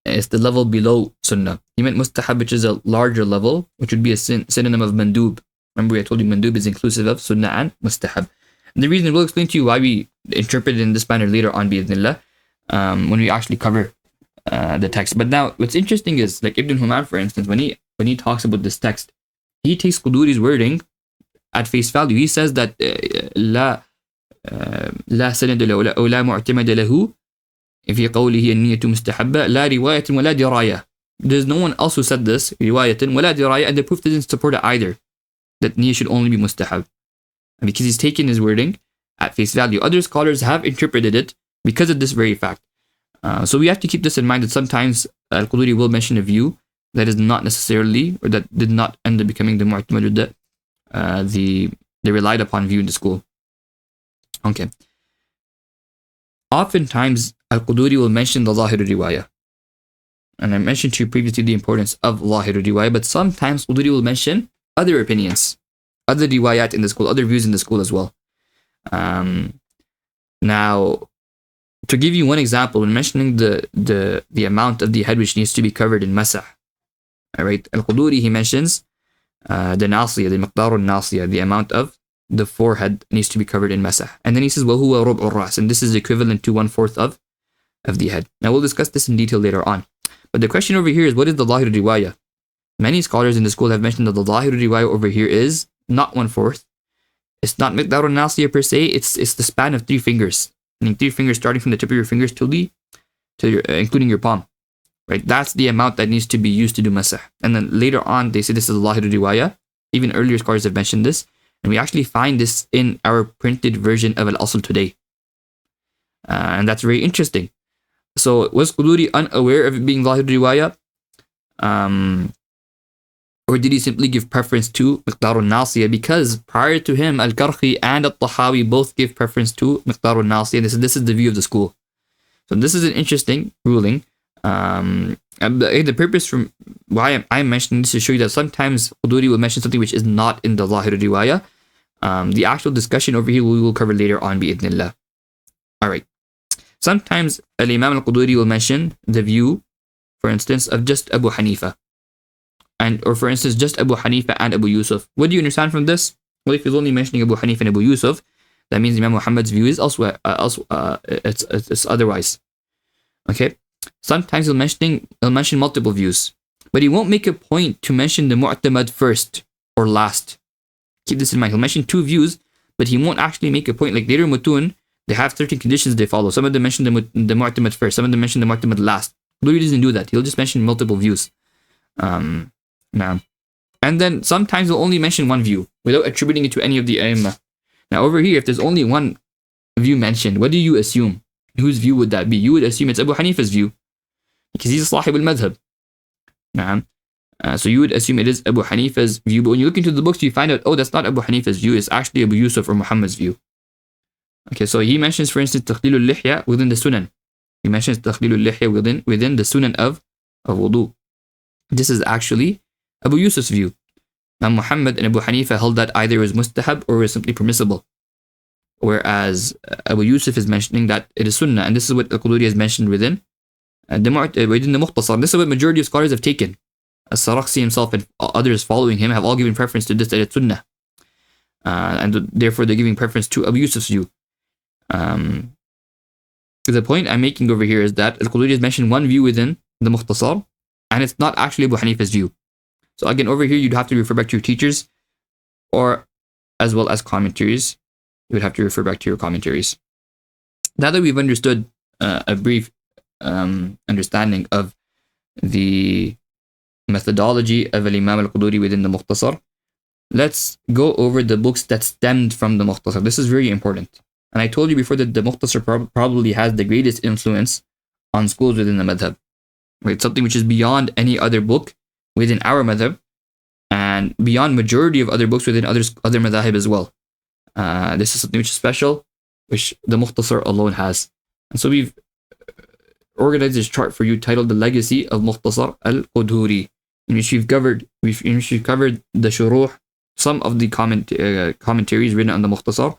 Speaker 1: it's the level below sunnah. He meant mustahab, which is a larger level, which would be a synonym of mandub. Remember, I told you mandub is inclusive of sunnah and mustahab. And the reason we'll explain to you why we interpret it in this manner later on, bi'idhnillah, when we actually cover the text. But now, what's interesting is, like Ibn Humam, for instance, when he talks about this text, he takes Qudūrī's wording at face value. He says that لا سند له أو لا معتمد له في قوله النية مستحبة لا رواية ولا دراية. There's no one else who said this, رواية ولا دراية, and the proof doesn't support it either, that niyya should only be mustahab. And because he's taken his wording at face value. Other scholars have interpreted it because of this very fact. So we have to keep this in mind, that sometimes al-Qudūrī will mention a view that is not necessarily, or that did not end up becoming the mu'tamad, the relied upon view in the school. Okay. Oftentimes, al-Qudūrī will mention the Zahir riwayah. And I mentioned to you previously the importance of Zahir riwayah, but sometimes Qudūrī will mention other opinions, other riwayat in the school, other views in the school as well. Now, to give you one example, when mentioning the amount of the head which needs to be covered in masah, alright, al-Qudūrī, he mentions the nasiyah, the miqdar al-nasiyah, the amount of the forehead needs to be covered in masah. And then he says, وَهُوَ رُبْعُ الرَّأْسِ, and this is equivalent to 1/4 of the head. Now we'll discuss this in detail later on. But the question over here is, what is the Zahir riwayah? Many scholars in the school have mentioned that the Zahir riwayah over here is not 1/4. It's not miqdar al-nasiyah per se, it's the span of 3 fingers. Meaning 3 fingers starting from the tip of your fingers to including your palm. Right? That's the amount that needs to be used to do masah. And then later on, they say this is the Zahir riwayah. Even earlier scholars have mentioned this. And we actually find this in our printed version of al-Asl today. And that's very interesting. So was Qudūrī unaware of it being Zahir riwayah? Or did he simply give preference to miqdar al-nasiyah? Because prior to him, al-Karhi and al-Tahawi both give preference to miqdar al-nasiyah. This is the view of the school. So this is an interesting ruling. The purpose from why I'm mentioning this is to show you that sometimes Qudūrī will mention something which is not in the Zahir riwayah. The actual discussion over here we will cover later on, bi'idhnillah. Alright. Sometimes al-Imam al-Qudūrī will mention the view, for instance, of just Abu Hanifa. Or for instance, just Abu Hanifa and Abu Yusuf. What do you understand from this? Well, if he's only mentioning Abu Hanif and Abu Yusuf, that means Imam Muhammad's view is elsewhere. It's otherwise. Okay. Sometimes he'll mention multiple views, but he won't make a point to mention the mu'tamad first or last. Keep this in mind. He'll mention two views, but he won't actually make a point. Like later mutun, they have certain conditions they follow. Some of them mention the mu'tamad first. Some of them mention the mu'tamad last. Quduri doesn't do that. He'll just mention multiple views. Now, and then sometimes he'll only mention one view without attributing it to any of the ai''imah. Now over here, if there's only one view mentioned, what do you assume? Whose view would that be? You would assume it's Abu Hanifa's view, because he's Sahib al-Madhab. So you would assume it is Abu Hanifa's view, but when you look into the books, you find out, oh, that's not Abu Hanifa's view, it's actually Abu Yusuf or Muhammad's view. Okay, so he mentions, for instance, Takhleel al-Lihya within the Sunan. He mentions Takhleel al-Lihya within the Sunan of wudu. This is actually Abu Yusuf's view. Now Muhammad and Abu Hanifa held that either was mustahab or was simply permissible. Whereas Abu Yusuf is mentioning that it is sunnah, and this is what al-Quduri has mentioned within the Mukhtasar. This is what majority of scholars have taken. As-Sarakhsi himself and others following him have all given preference to this, that it's sunnah. And therefore they're giving preference to Abu Yusuf's view. The point I'm making over here is that al-Quduri has mentioned one view within the Mukhtasar, and it's not actually Abu Hanifa's view. So again, over here you'd have to refer back to your teachers, or as well as commentaries. You would have to refer back to your commentaries. Now that we've understood a brief understanding of the methodology of al-Imam al-Quduri within the Mukhtasar, let's go over the books that stemmed from the Mukhtasar. This is very important. And I told you before that the Mukhtasar probably has the greatest influence on schools within the madhab. Right? Something which is beyond any other book within our madhab, and beyond majority of other books within other madhahib as well. This is something which is special, which the Mukhtasar alone has. And so we've organized this chart for you titled The Legacy of Mukhtasar al-Quduri, in which we've covered the shuruh, some of the commentaries written on the Mukhtasar,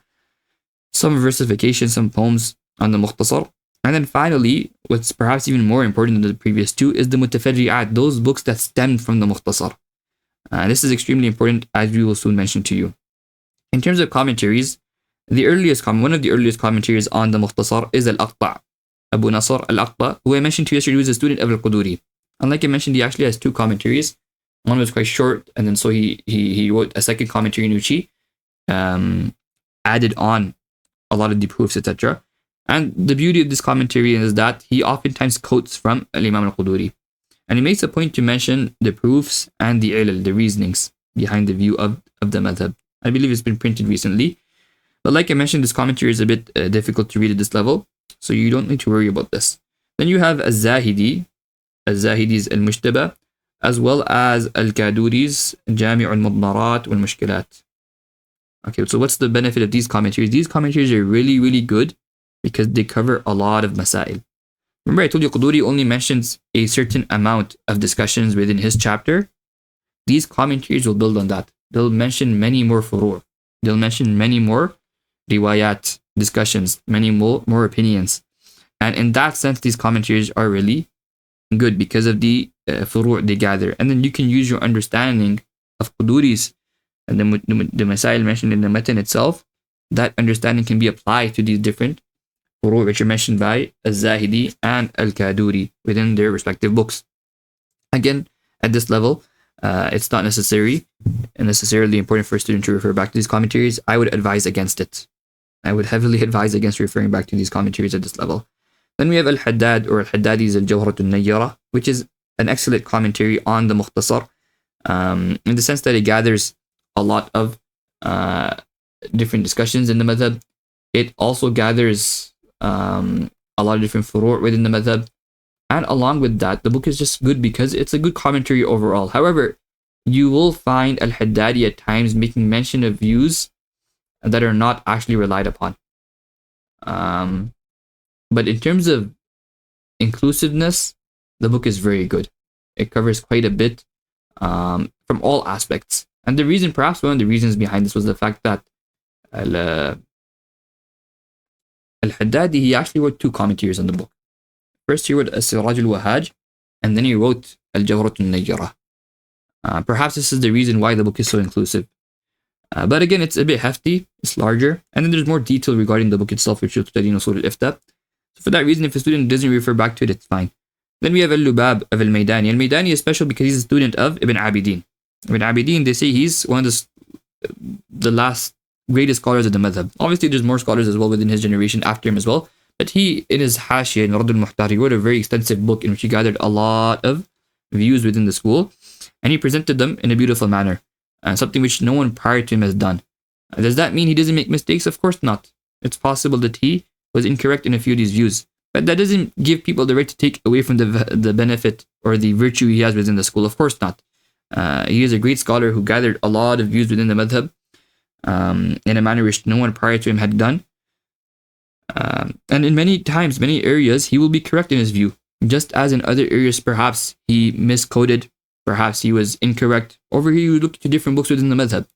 Speaker 1: some versification, some poems on the Mukhtasar. And then finally, what's perhaps even more important than the previous two is the mutafarri'at, those books that stemmed from the Mukhtasar. This is extremely important, as we will soon mention to you. In terms of commentaries, one of the earliest commentaries on the Mukhtasar is al-Aqta', Abu Nasr al-Aqta', who I mentioned to you yesterday, was a student of al-Quduri. And like I mentioned, he actually has two commentaries. One was quite short, and then so he wrote a second commentary in which he added on a lot of the proofs, etc. And the beauty of this commentary is that he oftentimes quotes from al-Imam al-Quduri. And he makes a point to mention the proofs and the ilal, the reasonings behind the view of the madhab. I believe it's been printed recently. But like I mentioned, this commentary is a bit difficult to read at this level, so you don't need to worry about this. Then you have al-Zahidi, al-Zahidi's al-Mushtaba, as well as al-Qudūrī's Jami' al-Mudmarat wal-Mushkilat. Okay, so what's the benefit of these commentaries? These commentaries are really, really good because they cover a lot of masail. Remember I told you Quduri only mentions a certain amount of discussions within his chapter. These commentaries will build on that. They'll mention many more furu'. They'll mention many more riwayat, discussions, many more opinions. And in that sense, these commentaries are really good because of the furu' they gather. And then you can use your understanding of Quduri's and the masail mentioned in the matan itself. That understanding can be applied to these different furu' which are mentioned by al-Zahidi and al-Qudūrī within their respective books. Again, at this level, it's not necessarily important for a student to refer back to these commentaries. I would advise against it. I would heavily advise against referring back to these commentaries at this level. Then we have al-Haddad, or al-Haddadi's al-Jawharatun Nayyara, which is an excellent commentary on the Mukhtasar, in the sense that it gathers a lot of different discussions in the madhab. It also gathers a lot of different furu' within the madhab. And along with that, the book is just good because it's a good commentary overall. However, you will find al-Haddadi at times making mention of views that are not actually relied upon. But in terms of inclusiveness, the book is very good. It covers quite a bit from all aspects. And the reason, perhaps one of the reasons behind this was the fact that al-Haddadi, he actually wrote two commentaries on the book. First, he wrote As-Siraj al-Wahhaj, and then he wrote Al-Jawharatun Nayyara. Perhaps this is the reason why the book is so inclusive. But again, it's a bit hefty, it's larger, and then there's more detail regarding the book itself, which you'll study in Usul al-Ifta. So for that reason, if a student doesn't refer back to it, it's fine. Then we have al-Lubab of al-Maydani. Al-Maydani is special because he's a student of Ibn Abidin. Ibn Abidin, they say he's one of the last greatest scholars of the madhab. Obviously, there's more scholars as well within his generation after him as well. But he, in his Hashiyah, in Radd al-Muhtar, he wrote a very extensive book in which he gathered a lot of views within the school, and he presented them in a beautiful manner, something which no one prior to him has done. Does that mean he doesn't make mistakes? Of course not. It's possible that he was incorrect in a few of these views, but that doesn't give people the right to take away from the benefit or the virtue he has within the school. Of course not. He is a great scholar who gathered a lot of views within the madhab in a manner which no one prior to him had done. And in many areas, he will be correct in his view. Just as in other areas, perhaps he misquoted, perhaps he was incorrect. Over here, you look to different books within the madhab.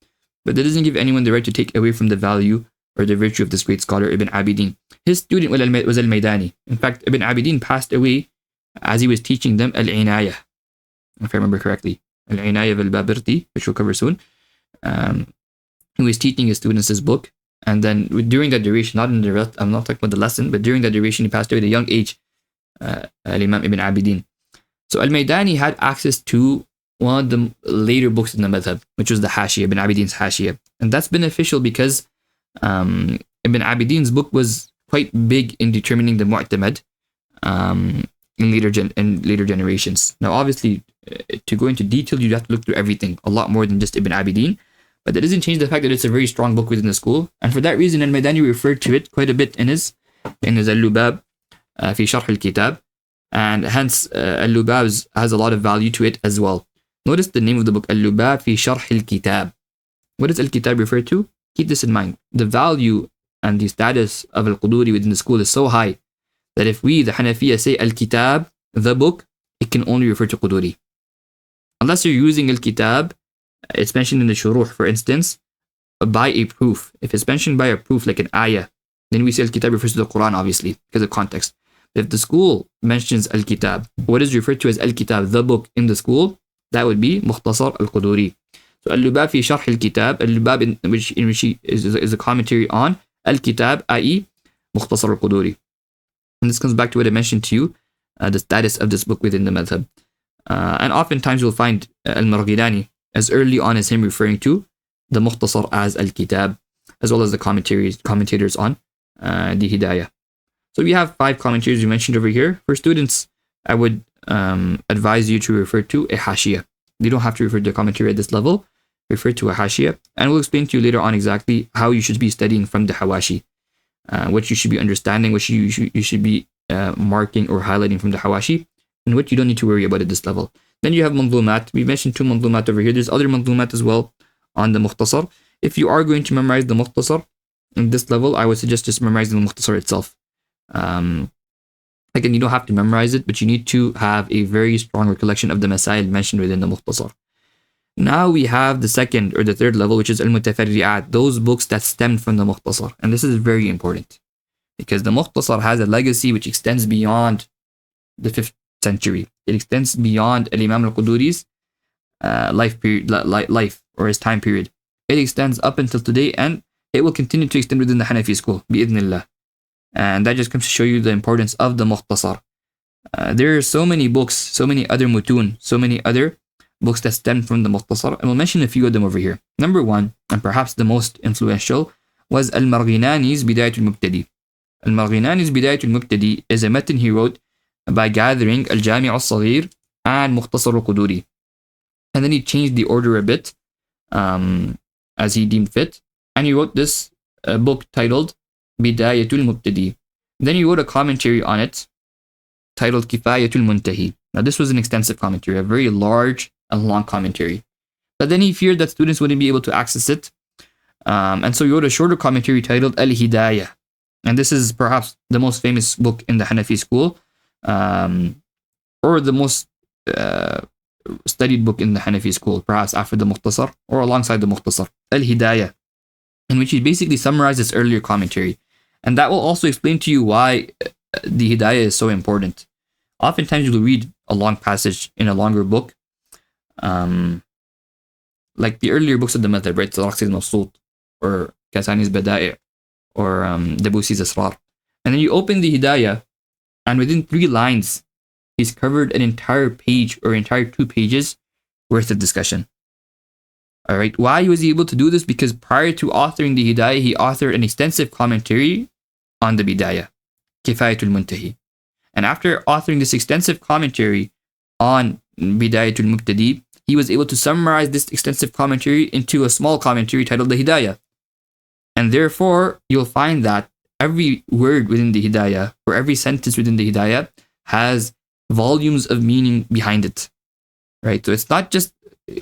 Speaker 1: But that doesn't give anyone the right to take away from the value or the virtue of this great scholar, Ibn Abidin. His student was al-Maydani. In fact, Ibn Abidin passed away as he was teaching them al-Inayah, if I remember correctly. Al-Inayah al-Babirti, which we'll cover soon. He was teaching his students this book. And then during that duration, not in the rest, I'm not talking about the lesson, but during that duration, he passed away at a young age, al-Imam Ibn Abidin. So al-Maydani had access to one of the later books in the madhab, which was the Hashiyah, Ibn Abidin's Hashiyah. And that's beneficial because Ibn Abidin's book was quite big in determining the Mu'tamad in later generations. Now, obviously, to go into detail, you have to look through everything, a lot more than just Ibn Abidin. But that doesn't change the fact that it's a very strong book within the school. And for that reason, al-Maydani referred to it quite a bit in his al-Lubab fi Sharh al-Kitab. And hence, al-Lubab has a lot of value to it as well. Notice the name of the book, al-Lubab fi Sharh al-Kitab. What does al-Kitab refer to? Keep this in mind. The value and the status of al-Quduri within the school is so high that if we, the Hanafiya, say al-Kitab, the book, it can only refer to Quduri. Unless you're using al-Kitab, it's mentioned in the Shuruh, for instance, by a proof. If it's mentioned by a proof, like an ayah, then we say al-Kitab refers to the Quran, obviously, because of context. If the school mentions al-Kitab, what is referred to as al-Kitab, the book in the school, that would be Mukhtasar al-Quduri. So al-Lubab fi Sharh al-Kitab, al-Lubab in which is a commentary on al-Kitab, i.e. Mukhtasar al-Quduri. And this comes back to what I mentioned to you, the status of this book within the madhab. And oftentimes you'll find al-Marghilani as early on as him referring to the Mukhtasar as al-Kitab, as well as the commentators on the Hidayah. So we have 5 commentaries we mentioned over here. For students, I would advise you to refer to a Hashiyah. You don't have to refer to a commentary at this level. Refer to a Hashiyah. And we'll explain to you later on exactly how you should be studying from the Hawashi. What you should be understanding, what you should be marking or highlighting from the Hawashi, and what you don't need to worry about at this level. Then you have Manzumat. We mentioned 2 Manzumat over here. There's other Manzumat as well on the Mukhtasar. If you are going to memorize the Mukhtasar in this level, I would suggest just memorizing the Mukhtasar itself. Again, you don't have to memorize it, but you need to have a very strong recollection of the Masail mentioned within the Mukhtasar. Now we have the second or the third level, which is al-Mutafarri'at, those books that stem from the Mukhtasar. And this is very important because the Mukhtasar has a legacy which extends beyond the 5th century. It extends beyond al-Imam al-Quduri's life or his time period. It extends up until today, and it will continue to extend within the Hanafi school, bi'idhnillah. And that just comes to show you the importance of the Mukhtasar. There are so many books, so many other mutun, so many other books that stem from the Mukhtasar, and we'll mention a few of them over here. Number 1, and perhaps the most influential, was al-Marghinani's Bidayat al-Mubtadi. Al-Marghinani's Bidayat al-Mubtadi is a matan he wrote by gathering al-Jami' al-Saghir and Mukhtasar al-Quduri. And then he changed the order a bit as he deemed fit. And he wrote this book titled Bidayatul Mubtadi. Then he wrote a commentary on it titled Kifayatul Muntahi. Now this was an extensive commentary, a very large and long commentary. But then he feared that students wouldn't be able to access it. And so he wrote a shorter commentary titled Al-Hidayah. And this is perhaps the most famous book in the Hanafi school, or the most studied book in the Hanafi school, perhaps after the Mukhtasar or alongside the Mukhtasar, Al-Hidayah, in which he basically summarized his earlier commentary. And that will also explain to you why the Hidayah is so important. Oftentimes you will read a long passage in a longer book, like the earlier books of the madhab, right? Tarakhsi's Mabsut, or Kasani's Bada'i', or Dabusi's Asrar. And then you open the Hidayah, and within 3 lines, he's covered an entire page or entire 2 pages worth of discussion. All right. Why was he able to do this? Because prior to authoring the Hidayah, he authored an extensive commentary on the Bidayah, Kifayatul Muntahi. And after authoring this extensive commentary on Bidayatul Mubtadi, he was able to summarize this extensive commentary into a small commentary titled the Hidayah. And therefore, you'll find that every word within the Hidayah, or every sentence within the Hidayah, has volumes of meaning behind it. Right? So it's not just,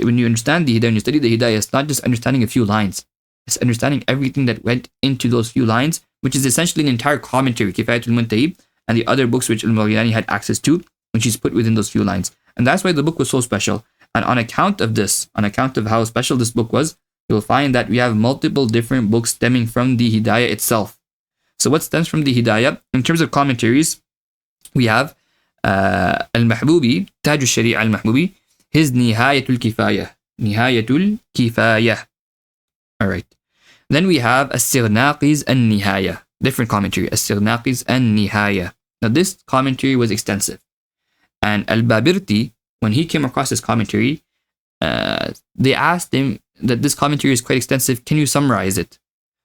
Speaker 1: when you understand the Hidayah, when you study the Hidayah, it's not just understanding a few lines. It's understanding everything that went into those few lines, which is essentially an entire commentary, Kifayatul Muntahi, and the other books which al-Maghilani had access to, which is put within those few lines. And that's why the book was so special. And on account of this, on account of how special this book was, you'll find that we have multiple different books stemming from the Hidayah itself. So what stems from the Hidayah? In terms of commentaries, we have al-Mahbubi, Taj al-Shari'a al-Mahbubi, his Nihayatul Kifayah. Nihayatul Kifayah. Alright. Then we have As-Signaqi's An-Nihaya. Different commentary. As-Signaqi's An-Nihaya. Now this commentary was extensive. And Al-Babirti, when he came across this commentary, they asked him that this commentary is quite extensive. Can you summarize it?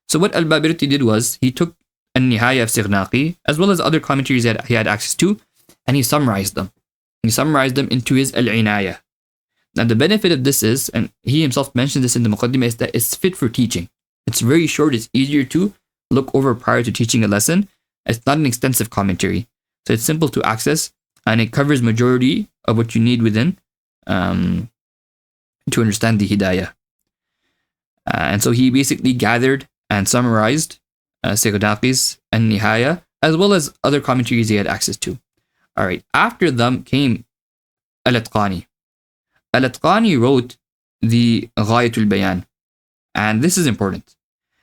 Speaker 1: So what Al-Babirti did was, he took An-Nihaya of Sighnaqi, as well as other commentaries that he had access to, and he summarized them. He summarized them into his Al-Inaya. Now the benefit of this is, and he himself mentioned this in the Muqaddimah, is that it's fit for teaching. It's very short, it's easier to look over prior to teaching a lesson. It's not an extensive commentary. So it's simple to access, and it covers majority of what you need within to understand the Hidayah. And so he basically gathered and summarized Signaqi's and Nihaya, as well as other commentaries he had access to. Alright, after them came Al-Atqani. Al-Atqani wrote the Ghayatul Bayan. And this is important,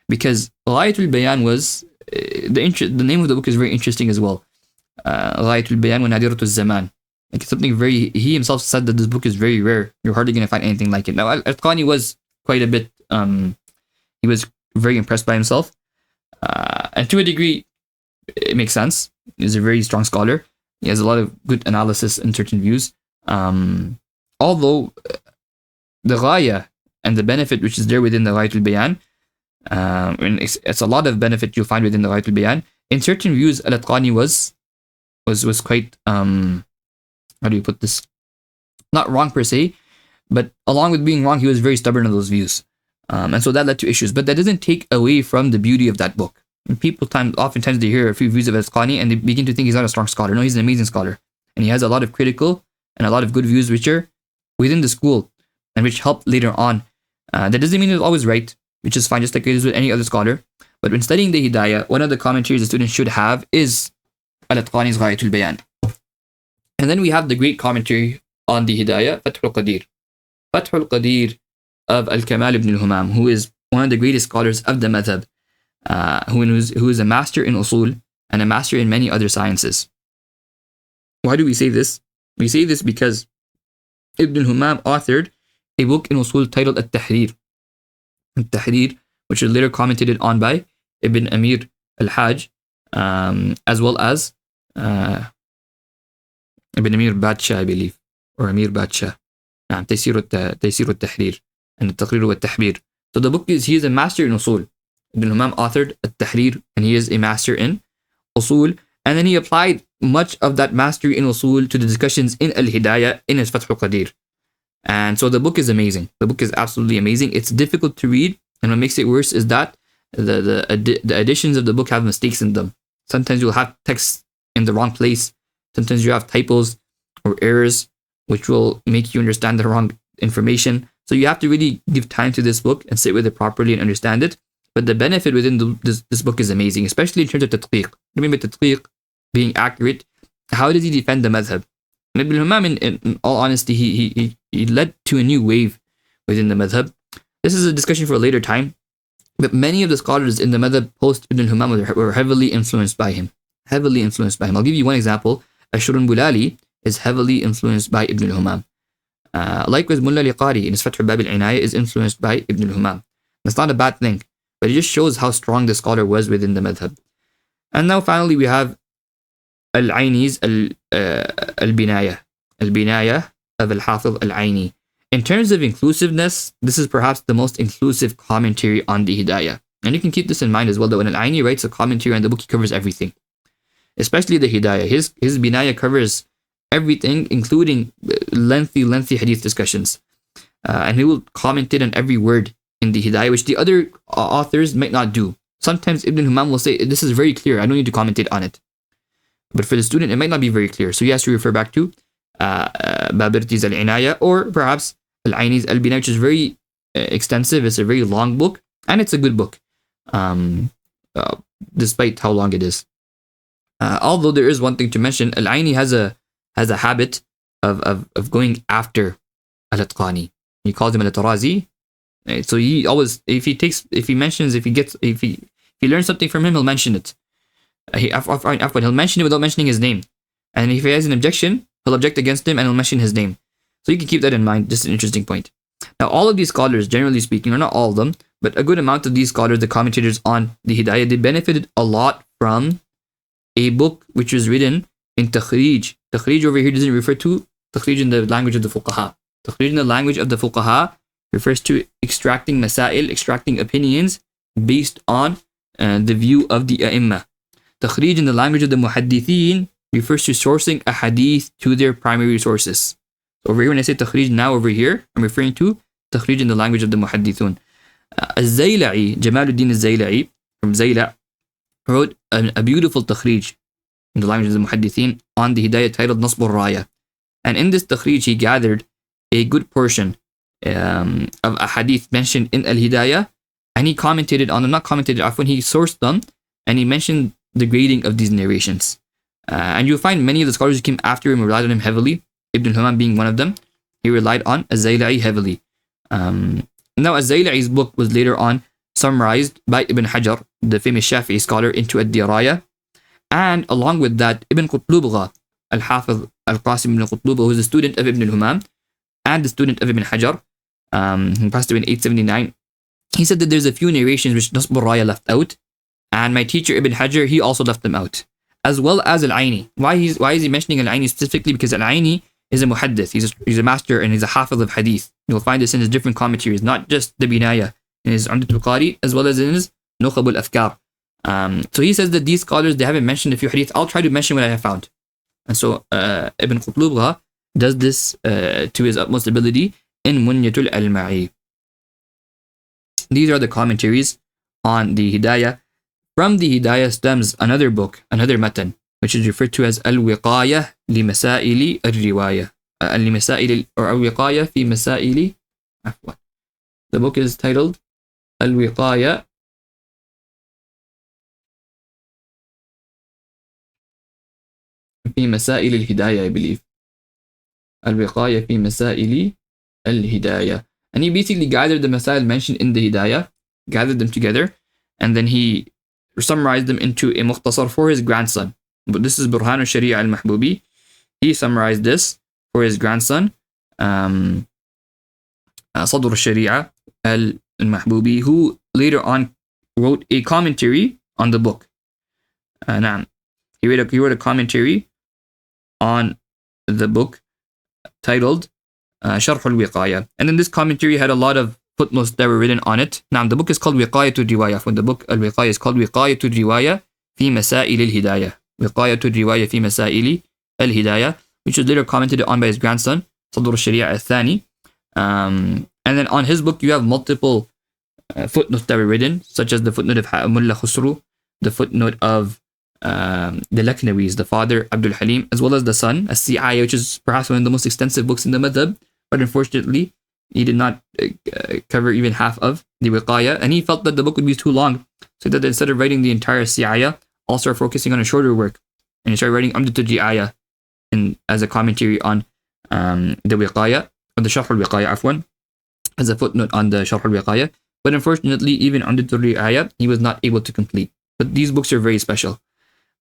Speaker 1: because Ghayatul Bayan was, the name of the book is very interesting as well. Ghayatul Bayan wa Nadiratul Zaman. Like something very, he himself said that this book is very rare. You're hardly going to find anything like it. Now, Al-Atqani was quite a bit, he was very impressed by himself. And to a degree, it makes sense. He's a very strong scholar. He has a lot of good analysis in certain views. Although the Ghaya and the benefit which is there within the Ghayatul Bayan, and it's a lot of benefit you'll find within the Ghayatul Bayan. In certain views, Al-Atqani was quite, how do you put this? Not wrong per se, but along with being wrong, he was very stubborn in those views. And so that led to issues. But that doesn't take away from the beauty of that book. And people oftentimes they hear a few views of Al-Atqani and they begin to think he's not a strong scholar. No, he's an amazing scholar. And he has a lot of critical and a lot of good views which are within the school and which help later on. That doesn't mean it's always right, which is fine, just like it is with any other scholar. But when studying the Hidayah, one of the commentaries the student should have is Al-Atqani's Ghayatul Bayan. And then we have the great commentary on the Hidayah, Fathul Qadir. Fathul Qadir of Al-Kamal ibn al-Humam, who is one of the greatest scholars of the madhab, who is a master in usul and a master in many other sciences. Why do we say this? We say this because Ibn al-Humam authored a book in usul titled Al-Tahrir. Al-Tahrir, which is later commented on by Ibn Amir al-Hajj, as well as Ibn Amir Badsha, I believe, or Amir Badsha. Taysir al-Tahrir and al-Taqrir wa-Tahbir. So the book is, he is a master in usul. Ibn al-Humam authored Al-Tahrir, and he is a master in usul. And then he applied much of that mastery in usul to the discussions in Al-Hidayah in his Fathul Qadir. And so the book is amazing. The book is absolutely amazing. It's difficult to read, and what makes it worse is that the editions of the book have mistakes in them. Sometimes you'll have text in the wrong place. Sometimes you have typos or errors which will make you understand the wrong information. So you have to really give time to this book and sit with it properly and understand it. But the benefit within this book is amazing, especially in terms of tatqiq. Remember tatqiq, being accurate. How does he defend the madhab? And Ibn al-Humam, in all honesty, he led to a new wave within the madhab. This is a discussion for a later time. But many of the scholars in the madhab post Ibn al-Humam were heavily influenced by him. Heavily influenced by him. I'll give you one example. Ashurun Bulali is heavily influenced by Ibn al-Humam. Likewise, Mulla Liqari in his Fath al-Bab al-Inaya is influenced by Ibn al-Humam. That's not a bad thing, but it just shows how strong the scholar was within the madhab. And now finally we have Al-Aini's Al-Binaya. Al-Binaya of Al-Hafiz Al-Aini. In terms of inclusiveness, this is perhaps the most inclusive commentary on the Hidayah. And you can keep this in mind as well, that when Al-Aini writes a commentary on the book, he covers everything. Especially the Hidayah. His Binaya covers everything, including lengthy hadith discussions. And he will comment it on every word in the Hidayah, which the other authors might not do. Sometimes Ibn Humam will say, this is very clear, I don't need to commentate on it. But for the student, it might not be very clear. So he has to refer back to Babirti's Al-Inaya, or perhaps Al-Aini's Al-Binaya, which is very extensive. It's a very long book, and it's a good book, despite how long it is. Although there is one thing to mention, Al-Aini has a habit of going after Al-Atqani. He calls him Al-Tarazi. So he always, if he learns something from him, he'll mention it. He'll mention it without mentioning his name. And if he has an objection, he'll object against him and he'll mention his name. So you can keep that in mind. Just an interesting point. Now, all of these scholars, generally speaking, or not all of them, but a good amount of these scholars, the commentators on the Hidayah, they benefited a lot from a book which was written in Takhrij. Takhrij over here doesn't refer to Takhrij in the language of the Fuqaha. Takhrij in the language of the Fuqaha refers to extracting masail, extracting opinions based on the view of the A'imma. Takhrij in the language of the Muhaddithin refers to sourcing a hadith to their primary sources. Over here, when I say Takhrij now over here, I'm referring to Takhrij in the language of the Muhaddithun. Al-Zayla'i, Jamaluddin al-Zayla'i from Zayla' wrote a beautiful Takhrij in the language of the Muhaddithin on the Hidayah titled Nasb al-Raya. And in this Takhrij, he gathered a good portion of a hadith mentioned in Al-Hidayah, and he commentated on them, not commentated off, when he sourced them, and he mentioned the grading of these narrations. And you'll find many of the scholars who came after him relied on him heavily, Ibn Humam being one of them. He relied on Az-Zayla'i heavily. Now, Az-Zayla'i's book was later on summarized by Ibn Hajar, the famous Shafi'i scholar, into Ad-Diraya. And along with that, Ibn Qutlubgha, Al-Hafiz Al-Qasim ibn Qutlubgha, who was a student of Ibn Humam and the student of Ibn Hajar, who passed away in 879, he said that there's a few narrations which Nasb al-Raya left out, and my teacher Ibn Hajar, he also left them out, as well as Al-Aini. Why is he mentioning Al-Aini specifically? Because Al-Aini is a muhaddith, he's a master, and he's a hafiz of hadith. You'll find this in his different commentaries, not just the Binaya, in his Umdat al-Qari, as well as in his Nukhab al-Afkar. So he says that these scholars, they haven't mentioned a few hadith. I'll try to mention what I have found. And so Ibn Qutlubgha does this to his utmost ability in Munyatul al-Ma'i. These are the commentaries on the Hidayah. From the Hidayah stems another book, another matan, which is referred to as Al-Wiqayah li Masaili al-Riwayah. Al-Masail or Al-Wiqayah fi Masaili. The book is titled Al-Wiqayah fi Masail al-Hidayah, I believe. Al-Wiqayah fi Masaili al-Hidayah. And he basically gathered the masail mentioned in the Hidayah, gathered them together, and then he summarized them into a Mukhtasar for his grandson. But this is Burhan al-Sharia al-Mahbubi. He summarized this for his grandson, Sadr al-Sharia al-Mahbubi, who later on wrote a commentary on the book. He wrote a commentary on the book titled Sharh al-Wiqayah. And then this commentary had a lot of footnotes that were written on it. Now, the book is called Wiqayatul Riwayah. When the book Al-Wiqayah is called Wiqayatul Riwayah fi Masail al-Hidayah. Wiqayatul Riwayah fi Masail al-Hidayah, which was later commented on by his grandson, Sadr al-Sharia al-Thani. And then on his book, you have multiple footnotes that were written, such as the footnote of Mullah Khusru, the footnote of the Lakhnawis, the father, Abdul Halim, as well as the son, As-Si'aya, which is perhaps one of the most extensive books in the madhab, but unfortunately, he did not cover even half of the Wiqayah, and he felt that the book would be too long, so that instead of writing the entire Si'aya, I'll start focusing on a shorter work, and he started writing Umdat al-Ji'aya as a commentary on the Wiqayah, or the Sharh al-Wiqayah, afwan, as a footnote on the Sharh al-Wiqayah, but unfortunately, even Umdat al-Ri'ayah, he was not able to complete. But these books are very special.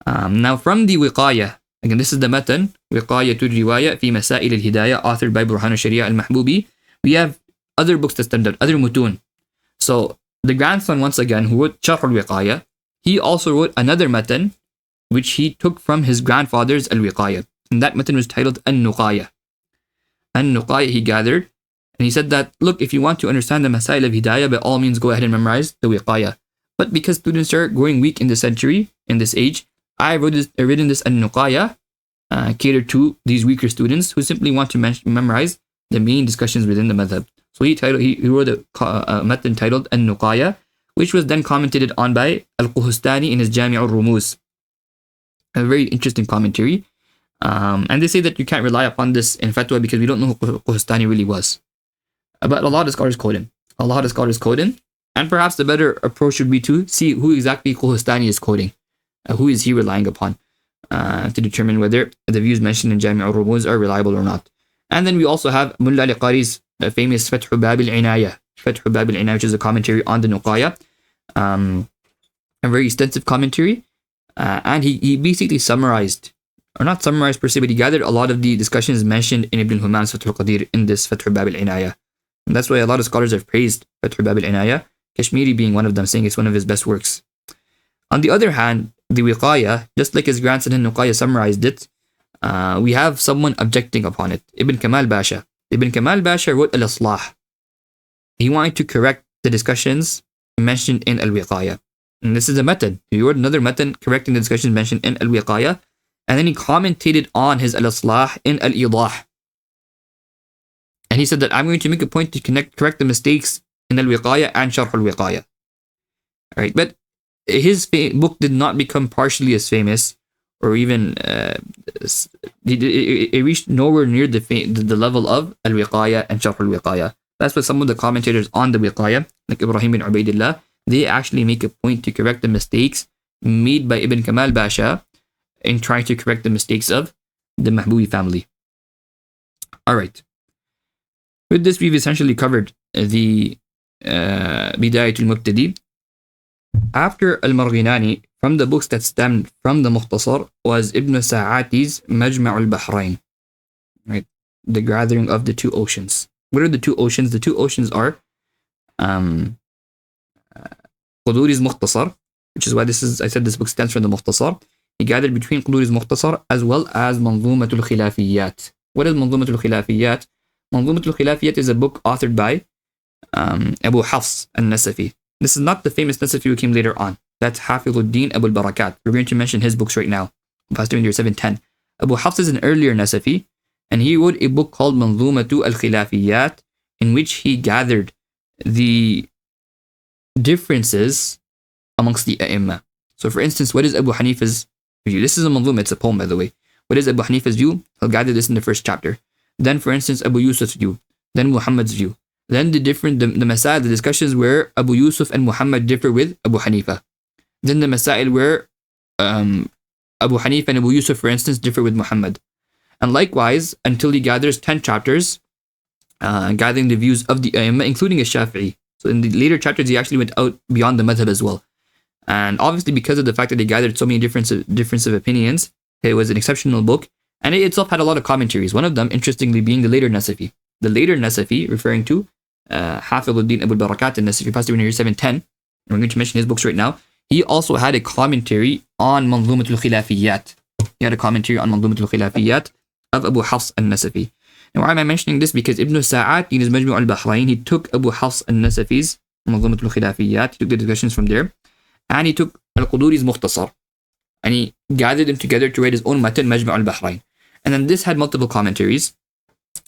Speaker 1: Now, from the Wiqayah, Again, this is the matan, وقاية الرواية في مسائل الهداية, authored by Burhan al-Sharia al-Mahbubi. We have other books that stand out, other mutun. So the grandson, once again, who wrote Sharh al-Wiqaya, he also wrote another matan, which he took from his grandfather's al-Wiqaya. And that matan was titled An-Nuqaya. An-Nuqaya he gathered, and he said that, look, if you want to understand the Masail of Hidayah, by all means go ahead and memorize the Wiqaya. But because students are growing weak in this century, in this age, I've written this An-Nuqaya, catered to these weaker students who simply want to memorize the main discussions within the madhab. So he wrote a matan titled An-Nuqaya, which was then commented on by al-Quhustani in his Jami' al-Rumuz. A very interesting commentary. And they say that you can't rely upon this in fatwa because we don't know who Quhustani really was. But a lot of scholars quote him. And perhaps the better approach would be to see who exactly Quhustani is quoting. Who is he relying upon to determine whether the views mentioned in Jami' al-Rumuz are reliable or not. And then we also have Mulla al-Qari's famous Fath Bab al-Inaya. Fath Bab al-Inaya, which is a commentary on the Nuqaya. A very extensive commentary. And he basically summarized, or not summarized per se, but he gathered a lot of the discussions mentioned in Ibn al-Humam's Fath al-Qadir in this Fath Bab al-Inaya. And that's why a lot of scholars have praised Fath Bab al-Inaya, Kashmiri being one of them, saying it's one of his best works. On the other hand, the Wiqaya, just like his grandson in Nuqaya summarized it, we have someone objecting upon it. Ibn Kamal Basha. Ibn Kamal Basha wrote al-Islah. He wanted to correct the discussions mentioned in al-Wiqaya. And this is a matan. He wrote another matan correcting the discussions mentioned in al-Wiqaya. And then he commented on his al-Islah in al-Idah. And he said that I'm going to make a point to correct the mistakes in al-Wiqaya and Sharh al-Wiqaya. Alright, but his book did not become partially as famous, or even it reached nowhere near the level of al-Wiqaya and Sharh al-Wiqaya. That's what some of the commentators on the Wiqaya, like Ibrahim bin Ubaidillah, they actually make a point to correct the mistakes made by Ibn Kamal Basha in trying to correct the mistakes of the Mahbubi family. Alright. With this, we've essentially covered the Bidayat al-Mubtadi. After al-Marghinani, from the books that stemmed from the Mukhtasar, was Ibn Sa'ati's Majma' al-Bahrain. Right? The gathering of the two oceans. What are the two oceans? The two oceans are Qudūrī's Mukhtasar, which is why I said this book stems from the Mukhtasar. He gathered between Qudūrī's Mukhtasar as well as Manzūmatul Khilafiyat. What is Manzūmatul Khilafiyat? Manzūmatul Khilafiyat is a book authored by Abu Hafs al-Nasafi. This is not the famous Nasafi who came later on. That's Hafidhuddin Abu al-Barakat. We're going to mention his books right now. Past year 710. Abu Hafs is an earlier Nasafi, and he wrote a book called Manzūmatu al-Khilafiyat, in which he gathered the differences amongst the A'imma. So for instance, what is Abu Hanifa's view? This is a manzuma, it's a poem by the way. What is Abu Hanifa's view? He'll gather this in the first chapter. Then for instance, Abu Yusuf's view. Then Muhammad's view. Then the masail, the discussions where Abu Yusuf and Muhammad differ with Abu Hanifa. Then the masail where Abu Hanifa and Abu Yusuf, for instance, differ with Muhammad. And likewise, until he gathers 10 chapters, gathering the views of the A'immah, including a Shafi'i. So in the later chapters, he actually went out beyond the madhab as well. And obviously, because of the fact that they gathered so many difference of opinions, it was an exceptional book. And it itself had a lot of commentaries. One of them, interestingly, being the later Nasafi. The later Nasafi, referring to Hafidhuddin Abu al-Barakat al-Nasafi, passed away in the year 710. And we're going to mention his books right now. He also had a commentary on Manzūmatul Khilafiyat. He had a commentary on Manzūmatul Khilafiyat of Abu Hafs al-Nasafi. Now, why am I mentioning this? Because Ibn Sa'at, in his Majmu' al-Bahrain, he took Abu Hafs al-Nasafi's Manzūmatul Khilafiyat. He took the discussions from there. And he took al-Qudūrī's Mukhtasar. And he gathered them together to write his own matan, Majmu' al-Bahrain. And then this had multiple commentaries.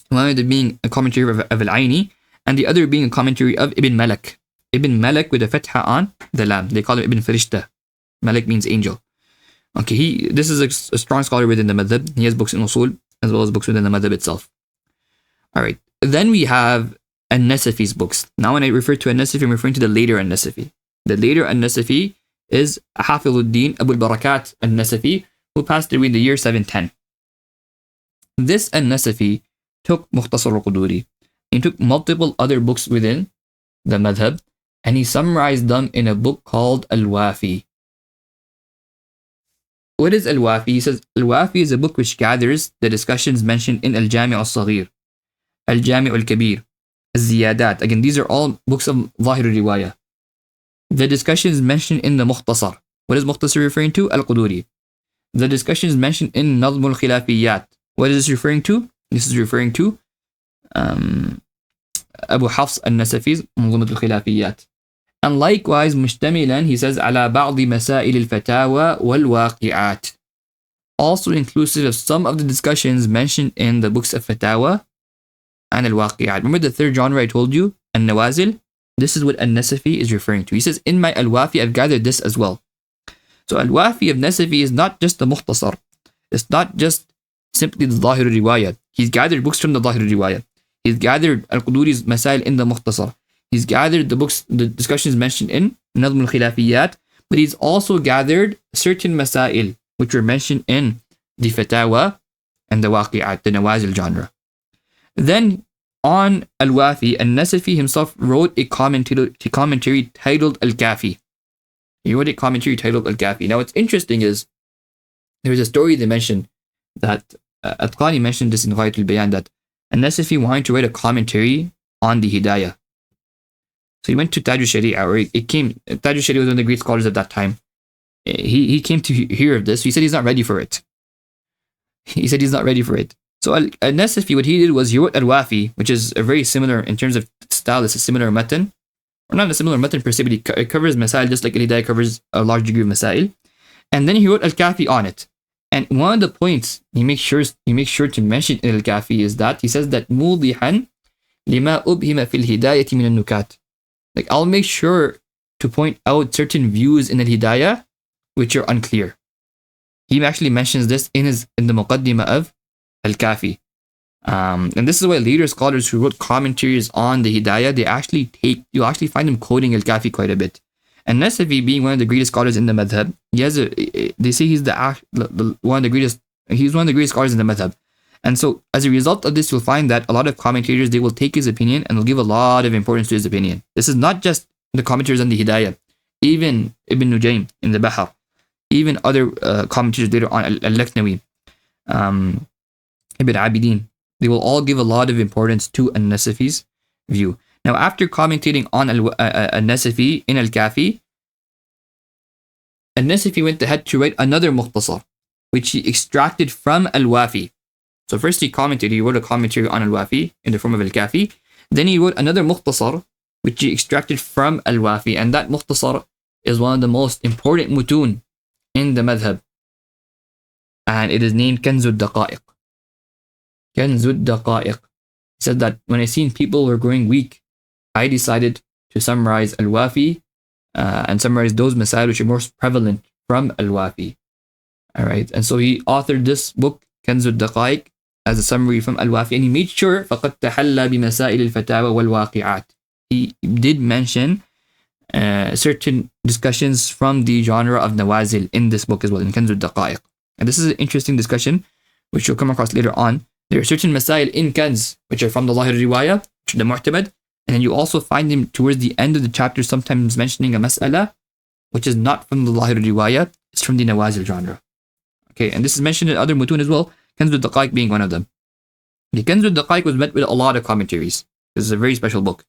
Speaker 1: One of them being a commentary of Al-Aini, and the other being a commentary of Ibn Malik. Ibn Malik with a fatha on the lam. They call him Ibn Farishta. Malik means angel. Okay, this is a strong scholar within the madhab. He has books in usul as well as books within the madhab itself. Alright, then we have An-Nasafi's books. Now when I refer to An-Nasafi, I'm referring to the later An-Nasafi. The later An-Nasafi is Hafidhuddin Abu al-Barakat al-Nasafi, who passed away in the year 710. This An-Nasafi took Mukhtasar al-Qudūrī. He took multiple other books within the madhab, and he summarized them in a book called Al-Wafi. what is al-Wafi? He says, al-Wafi is a book which gathers the discussions mentioned in al-Jami' al-Saghir, al-Jami' al-Kabir, al-Ziyadat. Again, these are all books of Zahir al-Riwayah. The discussions mentioned in the Mukhtasar. What is Mukhtasar referring to? Al-Qudūrī. The discussions mentioned in Nazm al-Khilafiyat. What is this referring to? This is referring to Abu Hafs al-Nasafi's Manzumat al-Khilafiyat. And likewise, مشتملا, he says, على بعض مسائل الفتاوى والواقعات. Also inclusive of some of the discussions mentioned in the books of Fatawa and al-Waqi'at. Remember the third genre I told you? Al-Nawazil? This is what al-Nasafi is referring to. He says, in my al-Wafi, I've gathered this as well. So al-Wafi of Nasafi is not just the Mukhtasar. It's not just simply the Zahir al-Riwayah. He's gathered books from the Zahir al-Riwayah. He's gathered al-Quduri's Masail in the Mukhtasar. He's gathered the books, the discussions mentioned in Nazm al-Khilafiyat, but he's also gathered certain Masail which were mentioned in the Fatawa and the Waqi'at, the Nawazil genre. Then on al-Wafi, al-Nasafi himself wrote a commentary titled al-Kafi. He wrote a commentary titled al-Kafi. Now what's interesting is, there was a story they mentioned that, Atqani mentioned this in Ghayat al-Bayan, that al-Nasafi wanted to write a commentary on the Hidayah. So he went to Taj al-Sharia, or Taj al-Sharia was one of the great scholars at that time. He came to hear of this. He said he's not ready for it. So al-Nasafi, what he did was he wrote al-Wafi, which is a very similar, in terms of style, it's a similar matan. Or not a similar matan per se, but it covers Masail just like al-Hidayah covers a large degree of Masail. And then he wrote al-Kafi on it. And one of the points he makes sure to mention in al-Kafi is that he says that مُوضِحًا لِمَا أُبْهِمَ فِي الْهِدَايَةِ مِنَ النُّكَاتِ. Like, I'll make sure to point out certain views in al-Hidayah which are unclear. He actually mentions this in the Muqaddimah of al-Kafi. And this is why later scholars who wrote commentaries on the Hidayah, you'll actually find them quoting al-Kafi quite a bit. And Nasafi, being one of the greatest scholars in the madhab, they say he's one of the greatest scholars in the madhab. And so as a result of this, you'll find that a lot of commentators, they will take his opinion and will give a lot of importance to his opinion. This is not just the commentators on the Hidayah. Even Ibn Nujaym in the Bahar, even other commentators later on, al-Laknawi, Ibn Abidin, they will all give a lot of importance to al-Nasafi's view. Now, after commentating on al-Nasafi in al-Kafi, al-Nasafi went ahead to write another Mukhtasar, which he extracted from al-Wafi. So first he wrote a commentary on al-Wafi in the form of al-Kafi. Then he wrote another Mukhtasar, which he extracted from al-Wafi. And that Mukhtasar is one of the most important mutun in the madhab. And it is named Kanzul Daqa'iq. Kanzul Daqa'iq. He said that when I seen people were growing weak, I decided to summarize al-Wafi and summarize those masail which are most prevalent from al-Wafi. Alright, and so he authored this book, Kanzul Daqa'iq, as a summary from al-Wafi, and he made sure فَقَدْ تَحَلَّى بِمَسَائِلِ الْفَتَاوَى وَالْوَاقِعَاتِ. He did mention certain discussions from the genre of Nawazil in this book as well, in Kanzul Daqa'iq. And this is an interesting discussion, which you'll come across later on. There are certain masail in Kanz, which are from the Zahir al-Riwayah, which are the Mu'tamad, and then you also find them towards the end of the chapter, sometimes mentioning a mas'ala, which is not from the Zahir al-Riwayah, it's from the Nawazil genre. Okay, and this is mentioned in other mutun as well, Kanzul Daqa'iq being one of them. The Kanzul Daqa'iq was met with a lot of commentaries. This is a very special book.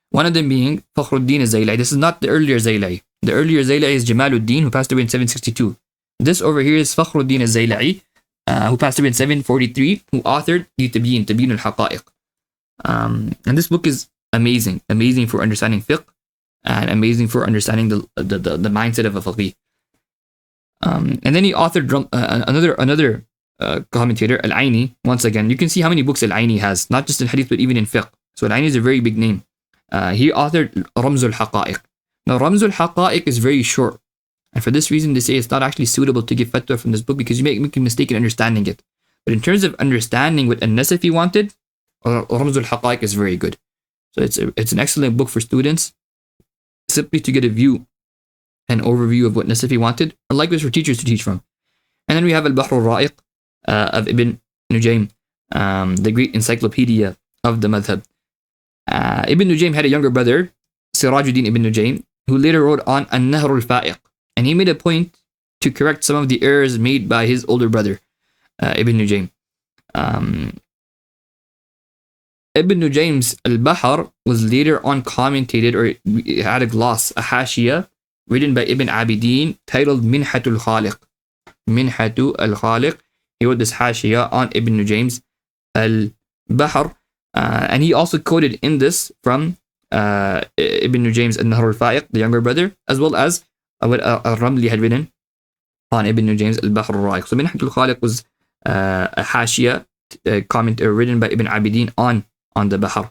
Speaker 1: One of them being Fakhruddin al-Zaylai. This is not the earlier Zaylai. The earlier Zaylai is Jamaluddin, who passed away in 762. This over here is Fakhruddin al-Zaylai, who passed away in 743, who authored Tabyin al-Haqa'iq. And this book is amazing for understanding fiqh, and amazing for understanding the mindset of a faqih. And then he authored another commentator, Al-Aini. Once again, you can see how many books Al-Aini has, not just in hadith, but even in fiqh. So Al-Aini is a very big name. He authored Ramz al-Haqa'iq. Now, Ramz al-Haqa'iq is very short. And for this reason, they say it's not actually suitable to give fatwa from this book because you make a mistake in understanding it. But in terms of understanding what al-Nasafi wanted, Ramz al-Haqa'iq is very good. So it's an excellent book for students, simply to get a view, an overview of what Nasafi wanted, and likewise for teachers to teach from. And then we have Al-Bahr al-Ra'iq of Ibn Nujaym, the great encyclopedia of the madhab. Ibn Nujaym had a younger brother, Sirajuddin Ibn Nujaym, who later wrote on An-Nahr al-Fa'iq. And he made a point to correct some of the errors made by his older brother, Ibn Nujaym. Ibn Nujaym's al-Bahr was later on commentated, or had a gloss, a hashiyah, written by Ibn Abidin, titled Minhatul Khaliq. Minhatul Khaliq. He wrote this hashiyah on Ibn Nujaym's al-Bahr. And he also quoted in this from Ibn Nujaym's al-Nahr al-Fa'iq, the younger brother, as well as what al-Ramli had written on Ibn Nujaym's al-Bahr al-Ra'iq. So Minhatul Khaliq was a hashiyah comment written by Ibn Abidin on the Bahr.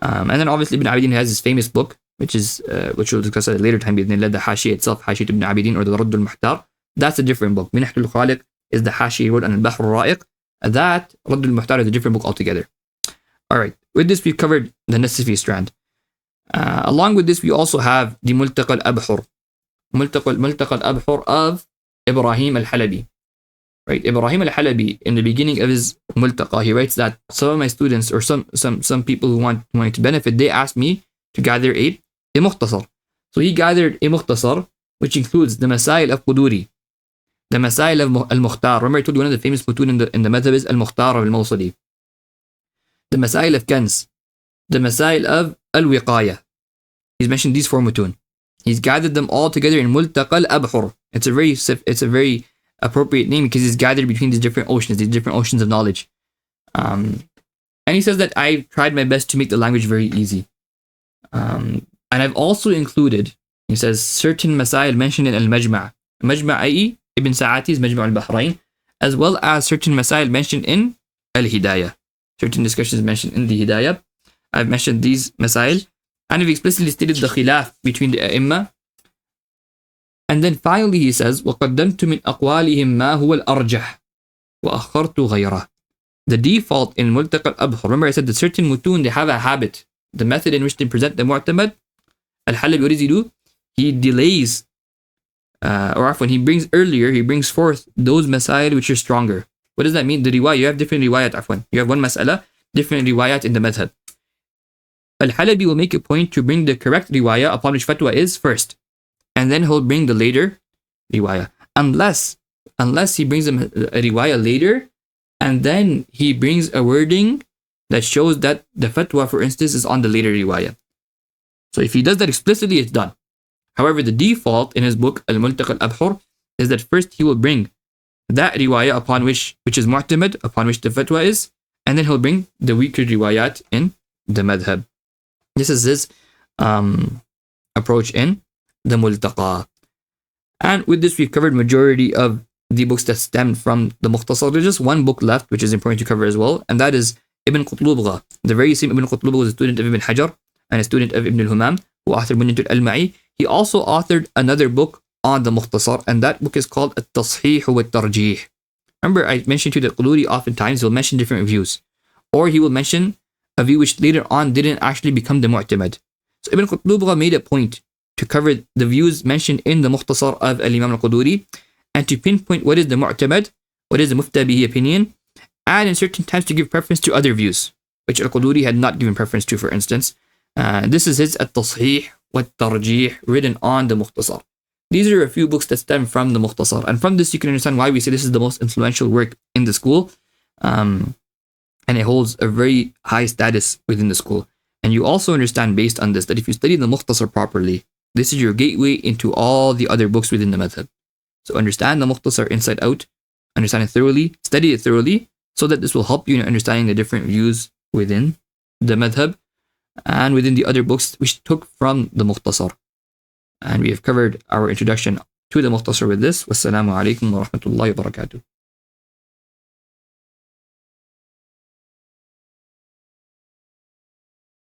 Speaker 1: And then obviously Ibn Abidin has his famous book, which we'll discuss at a later time, the hashiyah itself, Hashiyat Ibn Abidin, or the Radd al-Muhtar. That's a different book. Minhatul Khaliq is the hashiyah he wrote on al-Bahr al-Ra'iq. That Radd al-Muhtar is a different book altogether. Alright, with this we've covered the Nasafi strand. Along with this, we also have the Multaqa al-Abhur. Multaqa al-Abhur of Ibrahim al-Halabi. Right, Ibrahim al-Halabi, in the beginning of his Multaqa, he writes that some of my students, or some people who wanted to benefit, they asked me to gather a Mukhtasar. So he gathered a Mukhtasar, which includes the Masail of Qudūrī, the Masail of al-Mukhtar. Remember I told you one of the famous mutun in the madhab is al-Mukhtar al-Mawsali. The Masail of Kanz, the Masail of al-Wiqaya. He's mentioned these 4 mutun. He's gathered them all together in Multaqa al-Abhur. It's a very appropriate name because he's gathered between these different oceans of knowledge. And he says that I've tried my best to make the language very easy. And I've also included, he says, certain masail mentioned in al-Majma'. Majma' i.e. Ibn Sa'ati's Majma' al-Bahrain, as well as certain masail mentioned in al-Hidayah. Certain discussions mentioned in the Hidayah. I've mentioned these masail, and I've explicitly stated the khilaf between the A'imma. And then finally he says, وَقَدَّمْتُ مِنْ أَقْوَالِهِمْ مَا هُوَ الْأَرْجَحِ وَأَخَّرْتُ غَيْرَهُ. The default in Multaqa al-Abhur, remember I said that certain mutun, they have a habit, the method in which they present the mu'tamad. Al-Halabi, what does he do? He delays, he brings forth those masail which are stronger. What does that mean? The riwayat, you have different riwayat, You have one mas'ala, different riwayat in the madhab. Al-Halabi will make a point to bring the correct riwayah upon which fatwa is first. And then he'll bring the later riwayah. Unless he brings a riwayah later, and then he brings a wording that shows that the fatwa, for instance, is on the later riwayah. So if he does that explicitly, it's done. However, the default in his book, Al-Multaqa al-Abhur, is that first he will bring that riwayah upon which is mu'tamad, upon which the fatwa is, and then he'll bring the weaker riwayat in the madhab. This is his approach in the Multaqa. And with this, we've covered majority of the books that stem from the Mukhtasar. There's just one book left, which is important to cover as well, and that is Ibn Qutluba. The very same Ibn Qutluba was a student of Ibn Hajar and a student of Ibn al-Humam, who authored Munyatul al-Ma'i. He also authored another book on the Mukhtasar, and that book is called At-Tasheeh wa At-Tarjeeh. Remember, I mentioned to you that Quduri oftentimes will mention different views, or he will mention a view which later on didn't actually become the mu'tamad. So Ibn Qutluba made a point to cover the views mentioned in the Mukhtasar of al-Imam al-Quduri, and to pinpoint what is the mu'tamad, what is the mufta bihi opinion, and in certain times to give preference to other views, which al-Quduri had not given preference to, for instance. This is his At-Tasheeh wa At-Tarjeeh, written on the Mukhtasar. These are a few books that stem from the Mukhtasar, and from this you can understand why we say this is the most influential work in the school, and it holds a very high status within the school. And you also understand based on this that if you study the Mukhtasar properly, this is your gateway into all the other books within the madhab. So understand the Mukhtasar inside out, understand it thoroughly, study it thoroughly, so that this will help you in understanding the different views within the madhab and within the other books which took from the Mukhtasar. And we have covered our introduction to the Mukhtasar with this. Wassalamu alaikum wa rahmatullahi wa barakatuh.